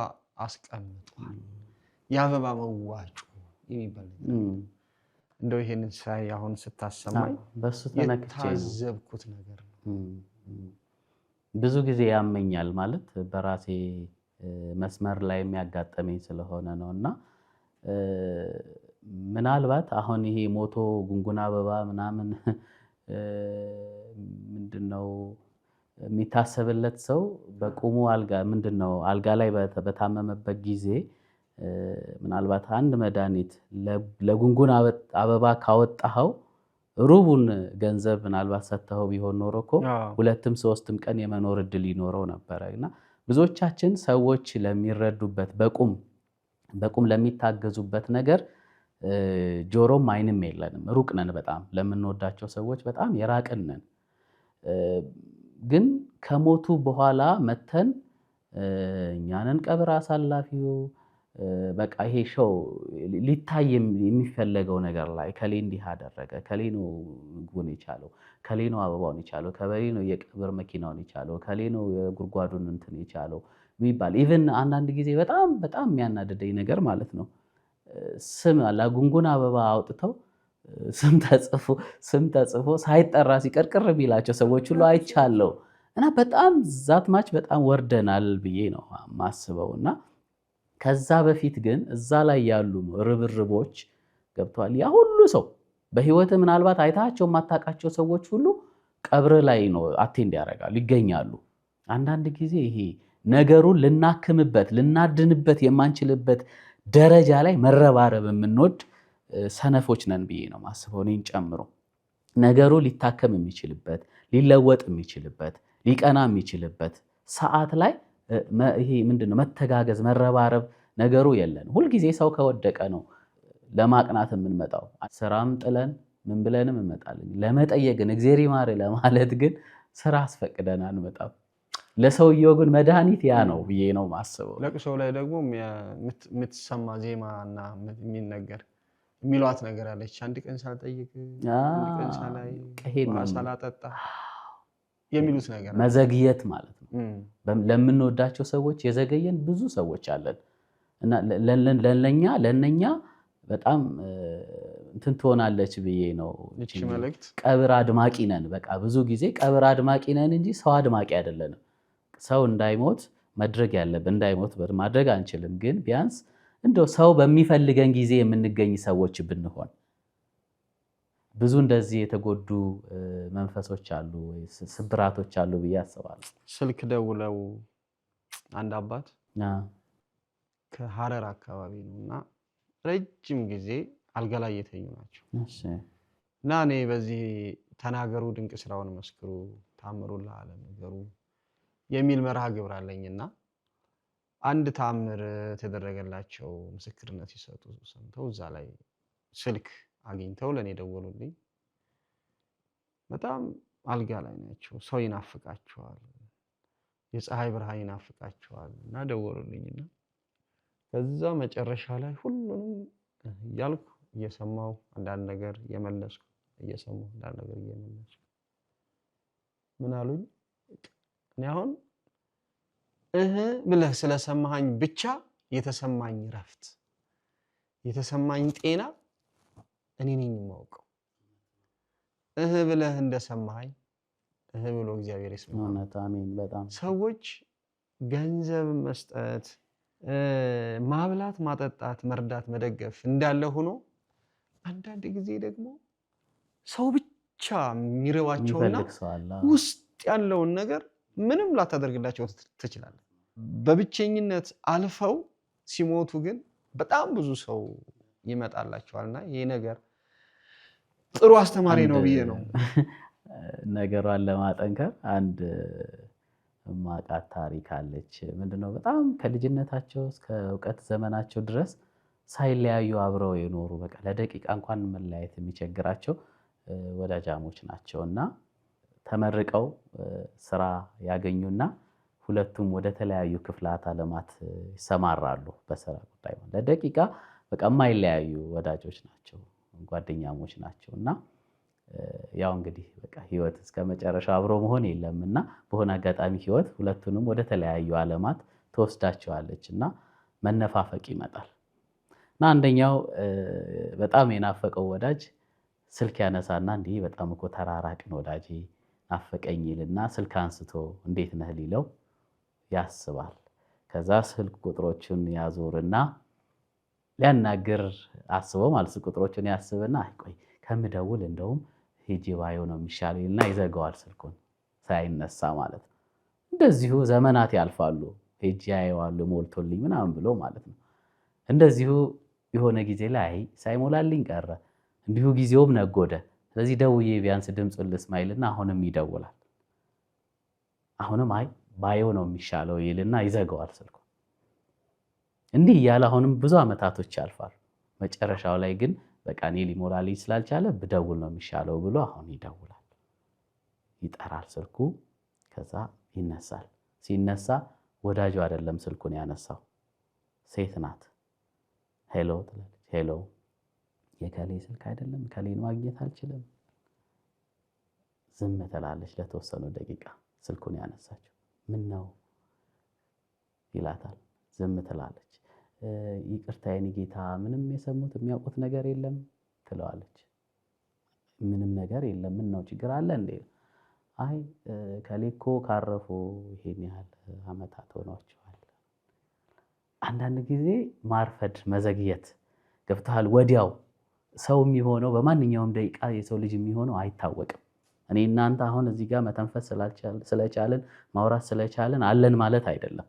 አስቀምጧል፣ የአበባ መዋጮ የሚባል እንደው ይሄንን ሳይ አሁን ስታሰማኝ የታዘብኩት ነገር ነው። ብዙ ጊዜ ያመኛል ማለት በራሴ መስመር ላይ የሚያጋጠመኝ ስለሆነ ነው። እና ምናልባት አሁን ይሄ ሞቶ ጉንጉን አበባ ምናምን ምንድነው የሚታሰብለት ሰው በቁሙ አልጋ ላይ በታመመበት ጊዜ ምናልባት አንድ መድኃኒት ለጉንጉን አበባ ካወጣኸው ሩቡን ገንዘብ ምናልባት ሰጥተኸው ቢሆን ኖሮ እኮ 2ም 3ም ቀን የመኖር እድል ይኖረው ነበረ። እና ብዙዎቻችን ሰዎች ለሚረዱበት በቁም ለሚታገዙበት ነገር ጆሮም አይንም የለንም፣ ሩቅ ነን፣ በጣም ለምንወዳቸው ሰዎች በጣም የራቅን ነን። ግን ከሞቱ በኋላ መተን እኛንን ቀብር አሳላፊው በቃ ይሄ ሾው ሊታይ የሚፈለገው ነገር ላይ ከሌ እንዲህ አደረገ፣ ከሌ ነው ምግቡን የቻለው፣ ከሌ ነው አበባውን የቻለው፣ ከሌ ነው የቀብር መኪናውን የቻለው፣ ከሌ ነው የጉድጓዱን እንትን የቻለው የሚባል ኢቭን አንዳንድ ጊዜ በጣም በጣም የሚያናድደኝ ነገር ማለት ነው ስም ለጉንጉን አበባ አውጥተው ስም ተጽፎ ሳይጠራ ሲቀርቅር የሚላቸው ሰዎች ሁሉ አይቻለሁ። እና በጣም ዛትማች በጣም ወርደናል ብዬ ነው ማስበው። እና ከዛ በፊት ግን እዛ ላይ ያሉ ርብርቦች ገብተዋል። ያ ሁሉ ሰው በህይወት ምናልባት አይታቸው የማታውቃቸው ሰዎች ሁሉ ቀብር ላይ ነው አቴንድ ያደርጋሉ፣ ይገኛሉ። አንዳንድ ጊዜ ይሄ ነገሩን ልናክምበት ልናድንበት የማንችልበት ደረጃ ላይ መረባረብ የምንወድ ሰነፎች ነን ብዬ ነው ማስበው፣ እኔን ጨምሮ። ነገሩ ሊታከም የሚችልበት ሊለወጥ የሚችልበት ሊቀና የሚችልበት ሰዓት ላይ ይሄ ምንድነው መተጋገዝ መረባረብ ነገሩ የለን። ሁልጊዜ ሰው ከወደቀ ነው ለማቅናት የምንመጣው። ስራም ጥለን ምን ብለንም እንመጣለን። ለመጠየቅ ግን እግዚአብሔር ይማር ለማለት ግን ስራ አስፈቅደን አንመጣም። ለሰውየው ግን መድኃኒት ያ ነው ብዬ ነው ማስበው። ለቅሶ ላይ ደግሞ የምትሰማ ዜማ እና የሚነገር የሚሏት ነገር አለች። አንድ ቀን ሳልጠይቅ አንድ ቀን ሳላጠጣ የሚሉት ነገር መዘግየት ማለት ነው። ለምንወዳቸው ሰዎች የዘገየን ብዙ ሰዎች አለን እና ለነኛ በጣም እንትን ትሆናለች ብዬ ነው። ቀብር አድማቂ ነን። በቃ ብዙ ጊዜ ቀብር አድማቂ ነን እንጂ ሰው አድማቂ አይደለንም። ሰው እንዳይሞት ማድረግ ያለብን እንዳይሞት ማድረግ አንችልም፣ ግን ቢያንስ እንደው ሰው በሚፈልገን ጊዜ የምንገኝ ሰዎች ብንሆን። ብዙ እንደዚህ የተጎዱ መንፈሶች አሉ ወይ ስብራቶች አሉ ብዬ አስባለሁ። ስልክ ደውለው አንድ አባት ከሐረር አካባቢ ነውና ረጅም ጊዜ አልጋ ላይ የተኙ ናቸው እና እኔ በዚህ ተናገሩ፣ ድንቅ ስራውን መስክሩ፣ ታምሩን ለዓለም ንገሩ የሚል መርሃ ግብር አለኝና አንድ ታምር ተደረገላቸው ምስክርነት ሲሰጡ ሰምተው እዛ ላይ ስልክ አግኝተው ለኔ ደወሉልኝ። በጣም አልጋ ላይ ናቸው። ሰው ይናፍቃቸዋል፣ የፀሐይ ብርሃን ይናፍቃቸዋል እና ደወሉልኝና ከዛ መጨረሻ ላይ ሁሉንም እያልኩ እየሰማሁ አንዳንድ ነገር እየመለስኩ እየሰማሁ አንዳንድ ነገር እየመለስኩ ምን አሉኝ፣ እኔ አሁን ብለህ ስለሰማኸኝ ብቻ የተሰማኝ ረፍት የተሰማኝ ጤና እኔ ነኝ የማውቀው። ብለህ እንደሰማኸኝ ብሎ እግዚአብሔር ይስማው። አሜን። በጣም ሰዎች ገንዘብ መስጠት፣ ማብላት፣ ማጠጣት፣ መርዳት፣ መደገፍ እንዳለ ሆኖ አንዳንድ ጊዜ ደግሞ ሰው ብቻ የሚረዋቸውና ውስጥ ያለውን ነገር ምንም ላታደርግላቸው ትችላለህ። በብቸኝነት አልፈው ሲሞቱ ግን በጣም ብዙ ሰው ይመጣላቸዋልና ይሄ ነገር ጥሩ አስተማሪ ነው ብዬ ነው። ነገሯን ለማጠንከር አንድ ማቃት ታሪክ አለች። ምንድነው በጣም ከልጅነታቸው እስከ እውቀት ዘመናቸው ድረስ ሳይለያዩ አብረው የኖሩ በቃ ለደቂቃ እንኳን መለያየት የሚቸግራቸው ወዳጃሞች ናቸውና ተመርቀው ስራ ያገኙና ሁለቱም ወደ ተለያዩ ክፍላት ዓለማት ይሰማራሉ። በስራ ጉዳይ ለደቂቃ በቃ የማይለያዩ ወዳጆች ናቸው፣ ጓደኛሞች ናቸውና ያው እንግዲህ በቃ ህይወት እስከ መጨረሻው አብሮ መሆን የለምና በሆነ አጋጣሚ ህይወት ሁለቱንም ወደ ተለያዩ ዓለማት ተወስዳቸዋለችና መነፋፈቅ ይመጣል እና አንደኛው በጣም የናፈቀው ወዳጅ ስልክ ያነሳና እንዲህ በጣም እኮ ተራራቅን ወዳጄ ናፈቀኝ ይልና ስልክ አንስቶ እንዴት ነህ ሊለው ያስባል። ከዛ ስልክ ቁጥሮቹን ያዞርና ሊያናግር አስበው ማለት ቁጥሮቹን ያስብና አይ ቆይ ከምደውል እንደውም ሄጄ ባየው ነው የሚሻለው ይልና ይዘጋዋል ስልኩን ሳይነሳ ማለት ነው። እንደዚሁ ዘመናት ያልፋሉ። ሄጄ አየዋለሁ ሞልቶልኝ ምናምን ብሎ ማለት ነው። እንደዚሁ የሆነ ጊዜ ላይ ሳይሞላልኝ ቀረ። እንዲሁ ጊዜውም ነጎደ። ስለዚህ ደውዬ ቢያንስ ድምፁን ልስማ ይልና አሁንም ይደውላል። አሁንም አይ ባየው ነው የሚሻለው ይልና ይዘጋዋል ስልኩ። እንዲህ እያለ አሁንም ብዙ ዓመታቶች ያልፋሉ። መጨረሻው ላይ ግን በቃ እኔ ሊሞላልኝ ስላልቻለ ብደውል ነው የሚሻለው ብሎ አሁን ይደውላል። ይጠራል ስልኩ። ከዛ ይነሳል። ሲነሳ ወዳጁ አይደለም ስልኩን ያነሳው፣ ሴት ናት። ሄሎ ትላለች። ሄሎ የከሌ ስልክ አይደለም፣ ከሌን ማግኘት አልችልም። ዝም ትላለች ለተወሰኑ ደቂቃ። ስልኩን ያነሳችው ምን ነው ይላታል። ዝም ትላለች። ይቅርታ የኔ ጌታ ምንም የሰሙት የሚያውቁት ነገር የለም ትለዋለች። ምንም ነገር የለም። ምን ነው ችግር አለ እንዴ? አይ ከሌ እኮ ካረፉ ይሄን ያህል ዓመታት ሆኗቸዋል። አንዳንድ ጊዜ ማርፈድ መዘግየት ገብተሃል። ወዲያው ሰው የሚሆነው በማንኛውም ደቂቃ የሰው ልጅ የሚሆነው አይታወቅም። እኔ እናንተ አሁን እዚህ ጋር መተንፈስ ስለቻለን ማውራት ስለቻለን አለን ማለት አይደለም።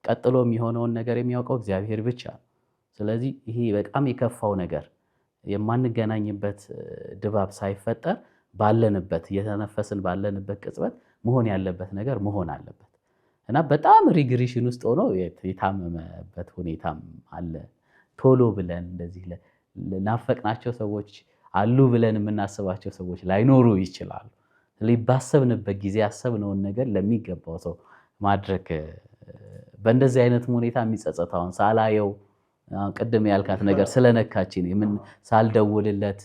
ቀጥሎ የሚሆነውን ነገር የሚያውቀው እግዚአብሔር ብቻ ነው። ስለዚህ ይሄ በጣም የከፋው ነገር የማንገናኝበት ድባብ ሳይፈጠር ባለንበት እየተነፈስን ባለንበት ቅጽበት መሆን ያለበት ነገር መሆን አለበት እና በጣም ሪግሬሽን ውስጥ ሆኖ የታመመበት ሁኔታም አለ። ቶሎ ብለን እንደዚህ ናፈቅናቸው ሰዎች አሉ ብለን የምናስባቸው ሰዎች ላይኖሩ ይችላሉ። ባሰብንበት ጊዜ ያሰብነውን ነገር ለሚገባው ሰው ማድረግ በእንደዚህ አይነት ሁኔታ የሚጸጸታውን ሳላየው ቅድም ያልካት ነገር ስለነካችን ምን ሳልደውልለት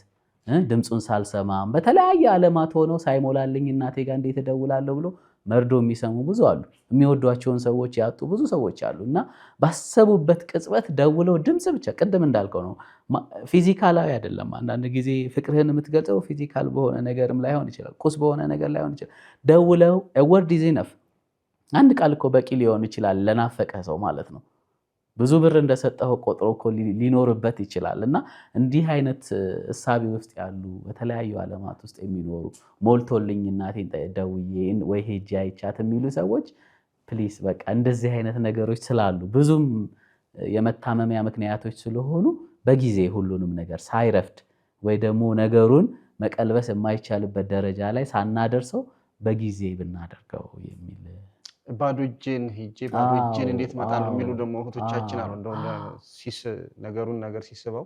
ድምፁን ሳልሰማም በተለያየ ዓለማት ሆነው ሳይሞላልኝ እናቴ ጋር እንዴት እደውላለሁ ብሎ መርዶ የሚሰሙ ብዙ አሉ። የሚወዷቸውን ሰዎች ያጡ ብዙ ሰዎች አሉ እና ባሰቡበት ቅጽበት ደውለው ድምፅ ብቻ ቅድም እንዳልከው ነው፣ ፊዚካላዊ አይደለም። አንዳንድ ጊዜ ፍቅርህን የምትገልጸው ፊዚካል በሆነ ነገርም ላይሆን ይችላል፣ ቁስ በሆነ ነገር ላይሆን ይችላል። ደውለው ወርድ ኢዝ ኢነፍ፣ አንድ ቃል እኮ በቂ ሊሆን ይችላል ለናፈቀ ሰው ማለት ነው። ብዙ ብር እንደሰጠው ቆጥሮ እኮ ሊኖርበት ይችላል እና እንዲህ አይነት እሳቤ ውስጥ ያሉ በተለያዩ ዓለማት ውስጥ የሚኖሩ ሞልቶልኝ እናቴን ደውዬ ወይ ሄጄ አይቻት የሚሉ ሰዎች ፕሊስ በቃ እንደዚህ አይነት ነገሮች ስላሉ ብዙም የመታመሚያ ምክንያቶች ስለሆኑ በጊዜ ሁሉንም ነገር ሳይረፍድ ወይ ደግሞ ነገሩን መቀልበስ የማይቻልበት ደረጃ ላይ ሳናደርሰው በጊዜ ብናደርገው የሚል ባዶ እጄን ሄጄ ባዶ እጄን እንዴት እመጣለሁ የሚሉ ደግሞ እህቶቻችን አሉ። እንደው ነገር ሲስበው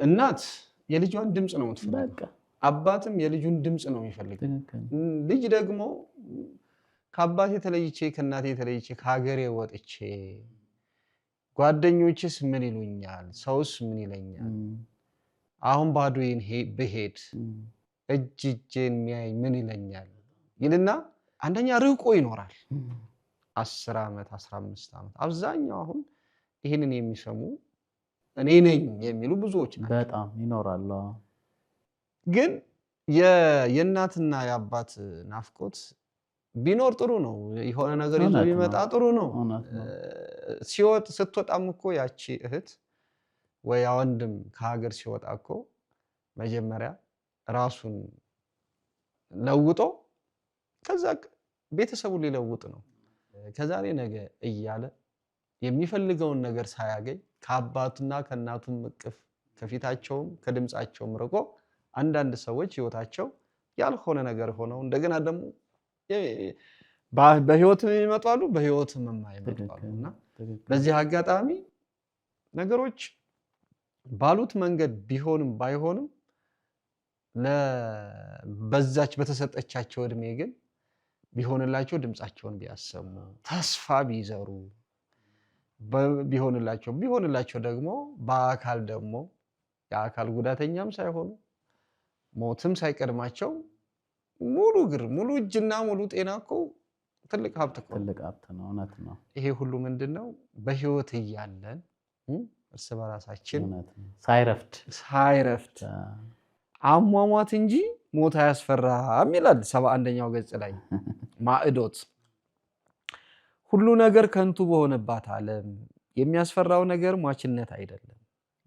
እናት የልጇን ድምፅ ነው የምትፈልገው፣ አባትም የልጁን ድምፅ ነው የሚፈልገው። ልጅ ደግሞ ከአባቴ ተለይቼ ከእናቴ ተለይቼ ከሀገሬ ወጥቼ ጓደኞችስ ምን ይሉኛል፣ ሰውስ ምን ይለኛል፣ አሁን ባዶዬን ብሄድ እጅ እጄን የሚያይ ምን ይለኛል ይልና አንደኛ ርቆ ይኖራል 10 ዓመት 15 ዓመት። አብዛኛው አሁን ይህንን የሚሰሙ እኔ ነኝ የሚሉ ብዙዎች ናቸው። በጣም ይኖራሉ። ግን የእናትና የአባት ናፍቆት ቢኖር ጥሩ ነው። የሆነ ነገር ይዞ ቢመጣ ጥሩ ነው። ስትወጣም እኮ ያቺ እህት ወይ ወንድም ከሀገር ሲወጣ እኮ መጀመሪያ ራሱን ለውጦ ከዛ ቤተሰቡ ሊለውጥ ነው። ከዛሬ ነገ እያለ የሚፈልገውን ነገር ሳያገኝ ከአባቱና ከእናቱም እቅፍ ከፊታቸውም ከድምፃቸውም ርቆ አንዳንድ ሰዎች ህይወታቸው ያልሆነ ነገር ሆነው እንደገና ደግሞ በህይወትም ይመጣሉ በህይወትም የማይመጣሉና በዚህ አጋጣሚ ነገሮች ባሉት መንገድ ቢሆንም ባይሆንም በዛች በተሰጠቻቸው እድሜ ግን ቢሆንላቸው ድምፃቸውን ቢያሰሙ ተስፋ ቢዘሩ ቢሆንላቸው ደግሞ በአካል ደግሞ የአካል ጉዳተኛም ሳይሆኑ ሞትም ሳይቀድማቸው ሙሉ እግር ሙሉ እጅና ሙሉ ጤና እኮ ትልቅ ሀብት ነው። እውነት ነው። ይሄ ሁሉ ምንድነው በህይወት እያለን እርስ በራሳችን ሳይረፍድ አሟሟት እንጂ ሞት አያስፈራም ይላል 71ኛው ገጽ ላይ ማዕዶት። ሁሉ ነገር ከንቱ በሆነባት ዓለም የሚያስፈራው ነገር ሟችነት አይደለም።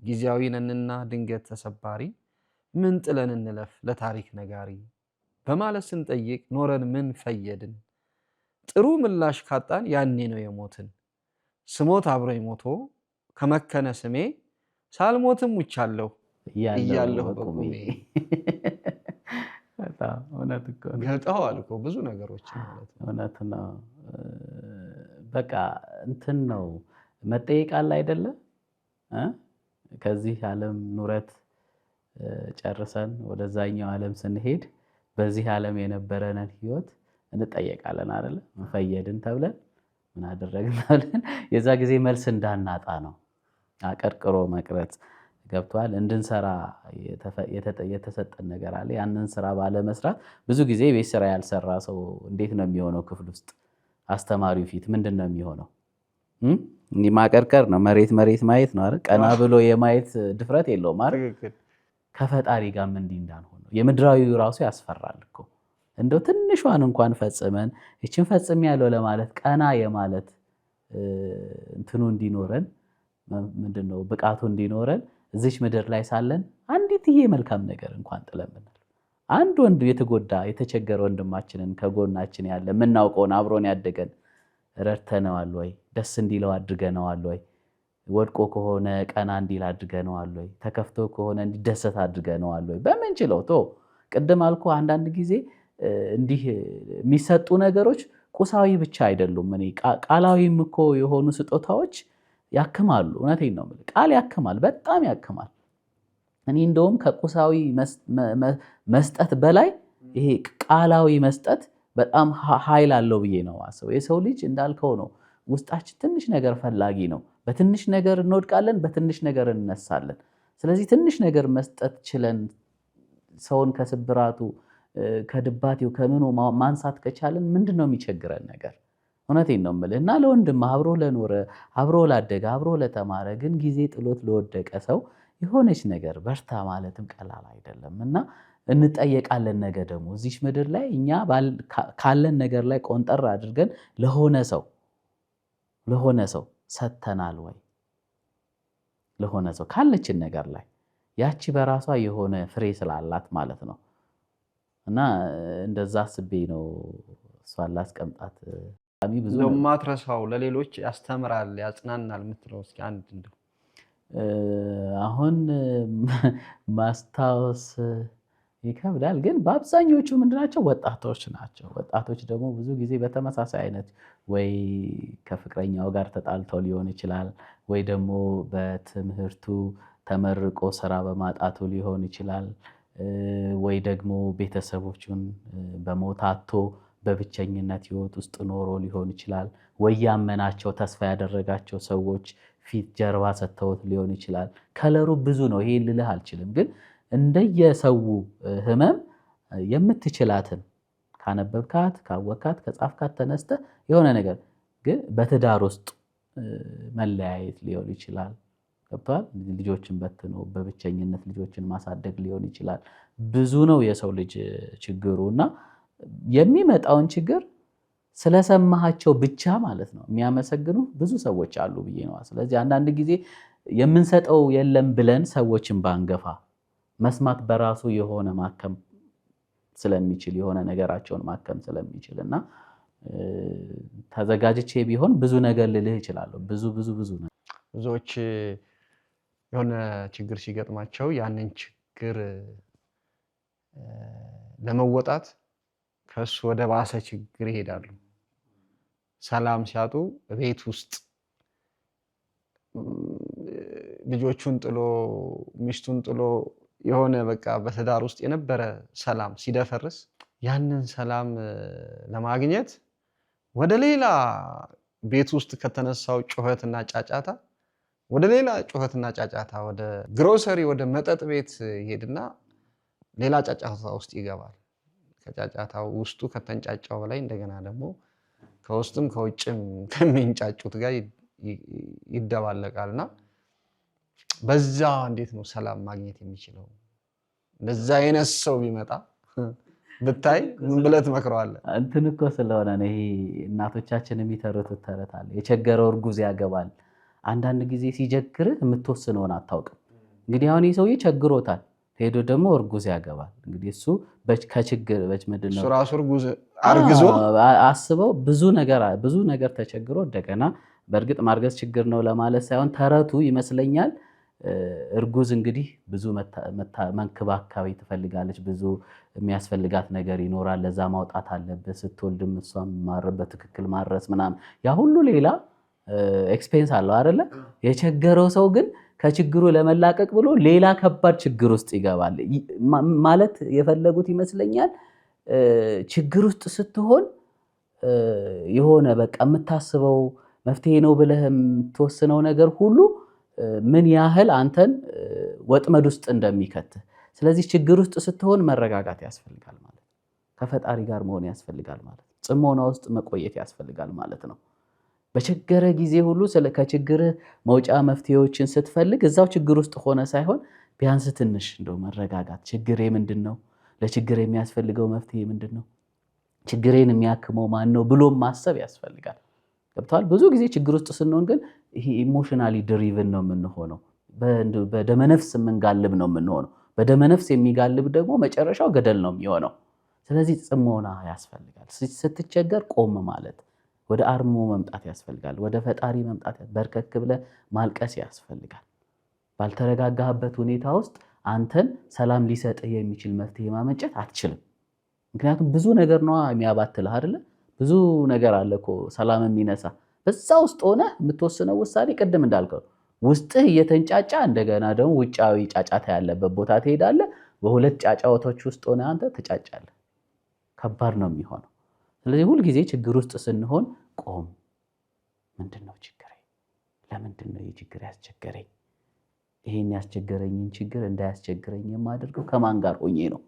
ጊዜያዊ ነንና ድንገት ተሰባሪ ምን ጥለን እንለፍ ለታሪክ ነጋሪ በማለት ስንጠይቅ ኖረን ምን ፈየድን? ጥሩ ምላሽ ካጣን ያኔ ነው የሞትን። ስሞት አብሮኝ ሞቶ ከመከነ ስሜ ሳልሞትም ሙቻለሁ እያለሁ በቁሜ። ገልጠዋል እኮ ብዙ ነገሮች ማለት ነው። እውነት ነው። በቃ እንትን ነው መጠየቅ አለ አይደለ? ከዚህ ዓለም ኑረት ጨርሰን ወደዛኛው ዓለም ስንሄድ በዚህ ዓለም የነበረንን ህይወት እንጠየቃለን አይደለ? ፈየድን ተብለን ምን አደረግን ተብለን የዛ ጊዜ መልስ እንዳናጣ ነው አቀርቅሮ መቅረጽ። ገብቷል። እንድንሰራ የተሰጠን ነገር አለ። ያንን ስራ ባለመስራት ብዙ ጊዜ ቤት ስራ ያልሰራ ሰው እንዴት ነው የሚሆነው? ክፍል ውስጥ አስተማሪው ፊት ምንድን ነው የሚሆነው? እንዲህ ማቀርቀር ነው፣ መሬት ማየት ነው አይደል? ቀና ብሎ የማየት ድፍረት የለውም አይደል? ከፈጣሪ ጋር እንዲህ እንዳልሆነ የምድራዊ ራሱ ያስፈራል እኮ። እንደው ትንሿን እንኳን ፈጽመን እቺን ፈጽም ያለው ለማለት ቀና የማለት እንትኑ እንዲኖረን ምንድነው ብቃቱ እንዲኖረን እዚች ምድር ላይ ሳለን አንዲትዬ መልካም ነገር እንኳን ጥለምናል። አንድ ወንድ የተጎዳ የተቸገረ ወንድማችንን ከጎናችን ያለ የምናውቀውን አብሮን ያደገን ረድተነዋል ወይ? ደስ እንዲለው አድርገነዋል ወይ? ወድቆ ከሆነ ቀና እንዲል አድርገነዋል ወይ? ተከፍቶ ከሆነ እንዲደሰት አድርገነዋል ወይ? በምንችለው ቅድም አልኩ አንዳንድ ጊዜ እንዲህ የሚሰጡ ነገሮች ቁሳዊ ብቻ አይደሉም። እኔ ቃላዊም እኮ የሆኑ ስጦታዎች ያክማሉ። እውነቴን ነው የምልህ፣ ቃል ያክማል፣ በጣም ያክማል። እኔ እንደውም ከቁሳዊ መስጠት በላይ ይሄ ቃላዊ መስጠት በጣም ኃይል አለው ብዬ ነው የማስበው። የሰው ልጅ እንዳልከው ነው፣ ውስጣችን ትንሽ ነገር ፈላጊ ነው። በትንሽ ነገር እንወድቃለን፣ በትንሽ ነገር እንነሳለን። ስለዚህ ትንሽ ነገር መስጠት ችለን ሰውን ከስብራቱ ከድባቴው ከምኑ ማንሳት ከቻለን ምንድን ነው የሚቸግረን ነገር? እውነቴን ነው የምልህ እና ለወንድም አብሮ ለኖረ አብሮ ላደገ አብሮ ለተማረ ግን ጊዜ ጥሎት ለወደቀ ሰው የሆነች ነገር በርታ ማለትም ቀላል አይደለም እና እንጠየቃለን። ነገ ደግሞ እዚች ምድር ላይ እኛ ካለን ነገር ላይ ቆንጠር አድርገን ለሆነ ሰው ሰጥተናል ወይ? ለሆነ ሰው ካለችን ነገር ላይ ያቺ በራሷ የሆነ ፍሬ ስላላት ማለት ነው። እና እንደዛ አስቤ ነው እሷን ላስቀምጣት። ብዙ የማትረሳው ለሌሎች ያስተምራል ያጽናናል የምትለው እስኪ አንድ እንደው አሁን ማስታወስ ይከብዳል፣ ግን በአብዛኞቹ ምንድናቸው ወጣቶች ናቸው። ወጣቶች ደግሞ ብዙ ጊዜ በተመሳሳይ አይነት ወይ ከፍቅረኛው ጋር ተጣልተው ሊሆን ይችላል፣ ወይ ደግሞ በትምህርቱ ተመርቆ ስራ በማጣቱ ሊሆን ይችላል፣ ወይ ደግሞ ቤተሰቦቹን በሞት አጥቶ በብቸኝነት ህይወት ውስጥ ኖሮ ሊሆን ይችላል፣ ወይ ያመናቸው ተስፋ ያደረጋቸው ሰዎች ፊት ጀርባ ሰጥተውት ሊሆን ይችላል። ከለሩ ብዙ ነው፣ ይሄን ልልህ አልችልም። ግን እንደየሰው ህመም የምትችላትን ካነበብካት፣ ካወካት፣ ከጻፍካት ተነስተ የሆነ ነገር ግን በትዳር ውስጥ መለያየት ሊሆን ይችላል። ገብቷል? ልጆችን በትኖ በብቸኝነት ልጆችን ማሳደግ ሊሆን ይችላል። ብዙ ነው የሰው ልጅ ችግሩ እና የሚመጣውን ችግር ስለሰማሃቸው ብቻ ማለት ነው የሚያመሰግኑ ብዙ ሰዎች አሉ ብዬ ነው። ስለዚህ አንዳንድ ጊዜ የምንሰጠው የለም ብለን ሰዎችን ባንገፋ መስማት በራሱ የሆነ ማከም ስለሚችል የሆነ ነገራቸውን ማከም ስለሚችል እና ተዘጋጅቼ ቢሆን ብዙ ነገር ልልህ እችላለሁ። ብዙዎች የሆነ ችግር ሲገጥማቸው ያንን ችግር ለመወጣት ከሱ ወደ ባሰ ችግር ይሄዳሉ። ሰላም ሲያጡ ቤት ውስጥ ልጆቹን ጥሎ ሚስቱን ጥሎ የሆነ በቃ በትዳር ውስጥ የነበረ ሰላም ሲደፈርስ ያንን ሰላም ለማግኘት ወደ ሌላ ቤት ውስጥ ከተነሳው ጩኸትና ጫጫታ ወደ ሌላ ጩኸትና ጫጫታ ወደ ግሮሰሪ ወደ መጠጥ ቤት ይሄድና ሌላ ጫጫታ ውስጥ ይገባል። ከጫጫታው ውስጡ ከተንጫጫው በላይ እንደገና ደግሞ ከውስጥም ከውጭም ከሚንጫጩት ጋር ይደባለቃልና በዛ እንዴት ነው ሰላም ማግኘት የሚችለው? እንደዛ አይነት ሰው ቢመጣ ብታይ ምን ብለህ ትመክረዋለህ? እንትን እኮ ስለሆነ ነው ይሄ እናቶቻችን የሚተርቱት ተረት አለ። የቸገረው እርጉዝ ያገባል። አንዳንድ ጊዜ ሲጀግርህ የምትወስነውን አታውቅም። እንግዲህ አሁን ይህ ሰውዬ ቸግሮታል፣ ሄዶ ደግሞ እርጉዝ ያገባል። እንግዲህ እሱ ከችግር ምንድን ነው ራሱ እርጉዝ አርግዞ አስበው ብዙ ነገር ተቸግሮ እንደገና በእርግጥ ማርገዝ ችግር ነው ለማለት ሳይሆን ተረቱ ይመስለኛል። እርጉዝ እንግዲህ ብዙ መንክባካቢ ትፈልጋለች። ብዙ የሚያስፈልጋት ነገር ይኖራል። ለዛ ማውጣት አለበት። ስትወልድም እሷም በትክክል ማድረስ ምናምን ያ ሁሉ ሌላ ኤክስፔንስ አለው አይደለ? የቸገረው ሰው ግን ከችግሩ ለመላቀቅ ብሎ ሌላ ከባድ ችግር ውስጥ ይገባል ማለት የፈለጉት ይመስለኛል። ችግር ውስጥ ስትሆን የሆነ በቃ የምታስበው መፍትሄ ነው ብለህ የምትወስነው ነገር ሁሉ ምን ያህል አንተን ወጥመድ ውስጥ እንደሚከትህ። ስለዚህ ችግር ውስጥ ስትሆን መረጋጋት ያስፈልጋል ማለት ነው። ከፈጣሪ ጋር መሆን ያስፈልጋል ማለት ነው። ጽሞና ውስጥ መቆየት ያስፈልጋል ማለት ነው። በችግር ጊዜ ሁሉ ከችግር መውጫ መፍትሄዎችን ስትፈልግ እዛው ችግር ውስጥ ሆነ ሳይሆን ቢያንስ ትንሽ እንደው መረጋጋት፣ ችግሬ ምንድን ነው? ለችግር የሚያስፈልገው መፍትሄ ምንድን ነው? ችግሬን የሚያክመው ማን ነው ብሎ ማሰብ ያስፈልጋል። ገብቷል? ብዙ ጊዜ ችግር ውስጥ ስንሆን ግን ይሄ ኢሞሽናሊ ድሪቭን ነው የምንሆነው። በደመነፍስ የምንጋልብ ነው የምንሆነው። በደመነፍስ የሚጋልብ ደግሞ መጨረሻው ገደል ነው የሚሆነው። ስለዚህ ጽሞና ያስፈልጋል። ስትቸገር ቆም ማለት፣ ወደ አርሞ መምጣት ያስፈልጋል። ወደ ፈጣሪ መምጣት በርከክ ብለህ ማልቀስ ያስፈልጋል። ባልተረጋጋህበት ሁኔታ ውስጥ አንተን ሰላም ሊሰጥህ የሚችል መፍትሄ ማመንጨት አትችልም። ምክንያቱም ብዙ ነገር ነው የሚያባትልህ አይደለ? ብዙ ነገር አለ እኮ ሰላም የሚነሳ። በዛ ውስጥ ሆነ የምትወስነው ውሳኔ ቅድም እንዳልከው ውስጥህ እየተንጫጫ እንደገና ደግሞ ውጫዊ ጫጫታ ያለበት ቦታ ትሄዳለህ። በሁለት ጫጫታዎች ውስጥ ሆነ አንተ ትጫጫለህ። ከባድ ነው የሚሆነው። ስለዚህ ሁልጊዜ ችግር ውስጥ ስንሆን ቆም፣ ምንድነው ችግሬ? ለምንድነው ይህ ችግር ያስቸገረኝ? ይሄን ያስቸገረኝን ችግር እንዳያስቸግረኝ የማደርገው ከማን ጋር ሆኜ ነው?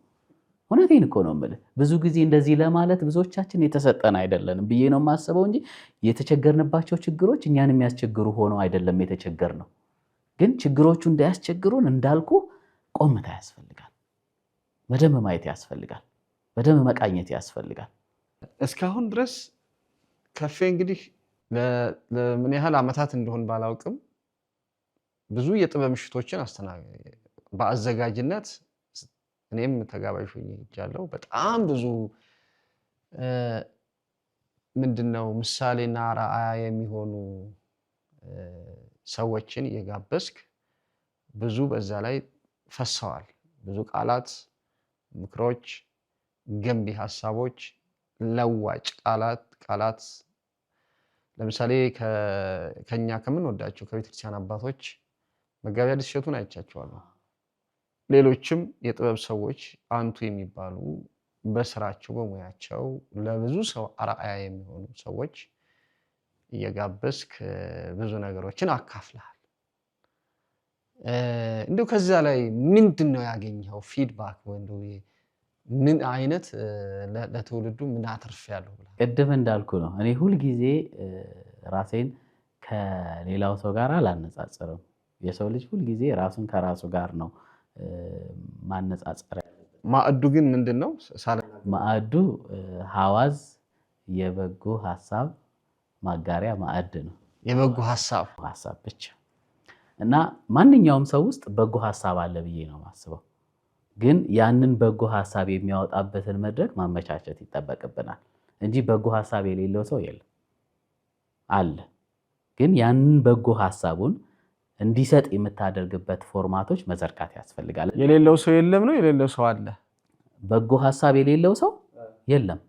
እውነቴን እኮ ነው የምልህ። ብዙ ጊዜ እንደዚህ ለማለት ብዙዎቻችን የተሰጠን አይደለንም ብዬ ነው የማስበው እንጂ የተቸገርንባቸው ችግሮች እኛን የሚያስቸግሩ ሆነው አይደለም የተቸገርነው። ግን ችግሮቹ እንዳያስቸግሩን እንዳልኩ ቆምታ ያስፈልጋል። በደንብ ማየት ያስፈልጋል። በደንብ መቃኘት ያስፈልጋል። እስካሁን ድረስ ከፌ እንግዲህ ለምን ያህል ዓመታት እንደሆን ባላውቅም ብዙ የጥበብ ምሽቶችን በአዘጋጅነት እኔም ተጋባዥ ሆኜ ሄጃለሁ። በጣም ብዙ ምንድነው ምሳሌና ራዕያ የሚሆኑ ሰዎችን እየጋበዝክ ብዙ በዛ ላይ ፈሰዋል። ብዙ ቃላት፣ ምክሮች፣ ገንቢ ሀሳቦች፣ ለዋጭ ቃላት ለምሳሌ ከኛ ከምንወዳቸው ከቤተክርስቲያን አባቶች መጋቢ ሐዲስ እሸቱን አይቻቸዋለሁ። ሌሎችም የጥበብ ሰዎች አንቱ የሚባሉ በስራቸው በሙያቸው ለብዙ ሰው አርአያ የሚሆኑ ሰዎች እየጋበዝክ ብዙ ነገሮችን አካፍለሃል። እንዲሁ ከዛ ላይ ምንድነው ያገኘው ፊድባክ? ወይ ምን አይነት ለትውልዱ ምን አትርፌያለሁ ብለህ? ቅድም እንዳልኩ ነው እኔ ሁልጊዜ ራሴን ከሌላው ሰው ጋር አላነጻጽርም። የሰው ልጅ ሁልጊዜ ራሱን ከራሱ ጋር ነው ማነጻጸር ያለበት። ማዕዱ ግን ምንድነው? ማዕዱ ሐዋዝ የበጎ ሐሳብ ማጋሪያ ማዕድ ነው። የበጎ ሐሳብ ብቻ እና ማንኛውም ሰው ውስጥ በጎ ሐሳብ አለ ብዬ ነው የማስበው። ግን ያንን በጎ ሐሳብ የሚያወጣበትን መድረክ ማመቻቸት ይጠበቅብናል እንጂ በጎ ሐሳብ የሌለው ሰው የለም። አለ። ግን ያንን በጎ ሐሳቡን እንዲሰጥ የምታደርግበት ፎርማቶች መዘርጋት ያስፈልጋል። የሌለው ሰው የለም ነው? የሌለው ሰው አለ? በጎ ሐሳብ የሌለው ሰው የለም።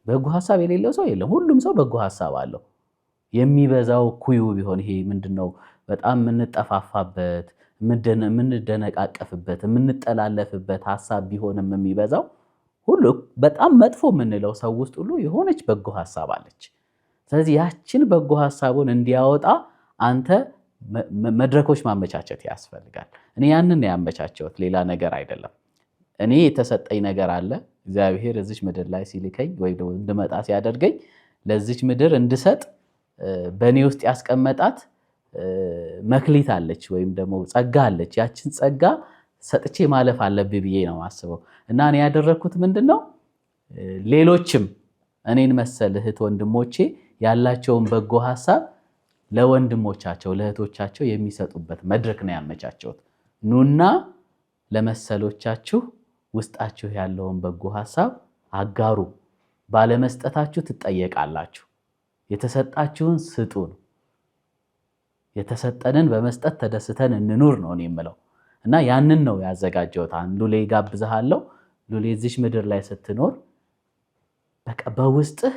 በጎ ሐሳብ የሌለው ሰው የለም። ሁሉም ሰው በጎ ሐሳብ አለው። የሚበዛው ኩዩ ቢሆን ይሄ ምንድነው በጣም የምንጠፋፋበት፣ የምንደነቃቀፍበት፣ የምንጠላለፍበት ሐሳብ ቢሆንም የሚበዛው ሁሉ በጣም መጥፎ የምንለው ሰው ውስጥ ሁሉ የሆነች በጎ ሐሳብ አለች። ስለዚህ ያችን በጎ ሐሳቡን እንዲያወጣ አንተ መድረኮች ማመቻቸት ያስፈልጋል። እኔ ያንን ያመቻቸውት ሌላ ነገር አይደለም። እኔ የተሰጠኝ ነገር አለ። እግዚአብሔር እዚች ምድር ላይ ሲልከኝ ወይ ደግሞ እንድመጣ ሲያደርገኝ ለዚች ምድር እንድሰጥ በእኔ ውስጥ ያስቀመጣት መክሊት አለች ወይም ደግሞ ጸጋ አለች። ያችን ጸጋ ሰጥቼ ማለፍ አለብኝ ብዬ ነው የማስበው እና እኔ ያደረኩት ምንድነው ሌሎችም እኔን መሰል እህት ወንድሞቼ ያላቸውን በጎ ሐሳብ ለወንድሞቻቸው ለእህቶቻቸው የሚሰጡበት መድረክ ነው ያመቻቸውት። ኑና ለመሰሎቻችሁ ውስጣችሁ ያለውን በጎ ሐሳብ አጋሩ፣ ባለመስጠታችሁ ትጠየቃላችሁ፣ የተሰጣችሁን ስጡ ነው። የተሰጠንን በመስጠት ተደስተን እንኑር ነው እኔ የምለው እና ያንን ነው ያዘጋጀሁት። አንዱ ላይ ጋብዝሃለሁ። ሉሌ እዚች ምድር ላይ ስትኖር በቃ በውስጥህ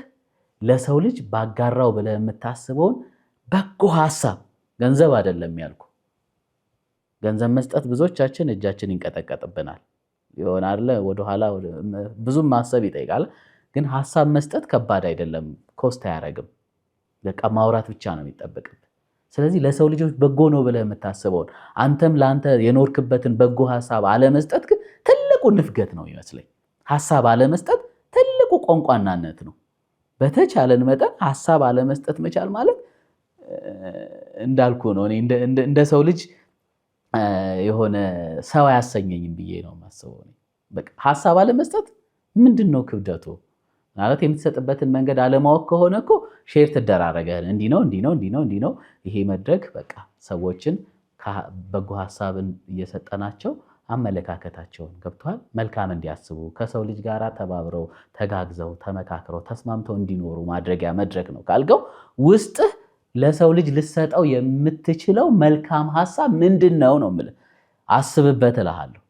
ለሰው ልጅ ባጋራው ብለህ የምታስበውን በጎ ሐሳብ፣ ገንዘብ አይደለም ያልኩ። ገንዘብ መስጠት ብዙዎቻችን እጃችን ይንቀጠቀጥብናል ይሆናል ወደኋላ ብዙም ማሰብ ይጠይቃል። ግን ሐሳብ መስጠት ከባድ አይደለም፣ ኮስት አያረግም። በቃ ማውራት ብቻ ነው የሚጠበቅብህ። ስለዚህ ለሰው ልጆች በጎ ነው ብለህ የምታስበውን አንተም ለአንተ የኖርክበትን በጎ ሐሳብ አለመስጠት ግን ትልቁ ንፍገት ነው ይመስለኝ። ሐሳብ አለመስጠት ትልቁ ቆንቋናነት ነው። በተቻለን መጠን ሐሳብ አለመስጠት መቻል ማለት እንዳልኩ ነው። እኔ እንደ ሰው ልጅ የሆነ ሰው አያሰኘኝም ብዬ ነው የማስበው። በቃ ሐሳብ አለመስጠት ምንድነው ክብደቱ? ማለት የምትሰጥበትን መንገድ አለማወቅ ከሆነ እኮ ሼር ትደራረገን እንዲህ ነው ይሄ መድረክ በቃ ሰዎችን በጎ ሐሳብን እየሰጠናቸው አመለካከታቸውን ገብቷል መልካም እንዲያስቡ ከሰው ልጅ ጋር ተባብረው ተጋግዘው ተመካክረው ተስማምተው እንዲኖሩ ማድረጊያ መድረክ ነው ካልገው ውስጥህ ለሰው ልጅ ልሰጠው የምትችለው መልካም ሐሳብ ምንድነው ነው የምልህ አስብበት እልሃለሁ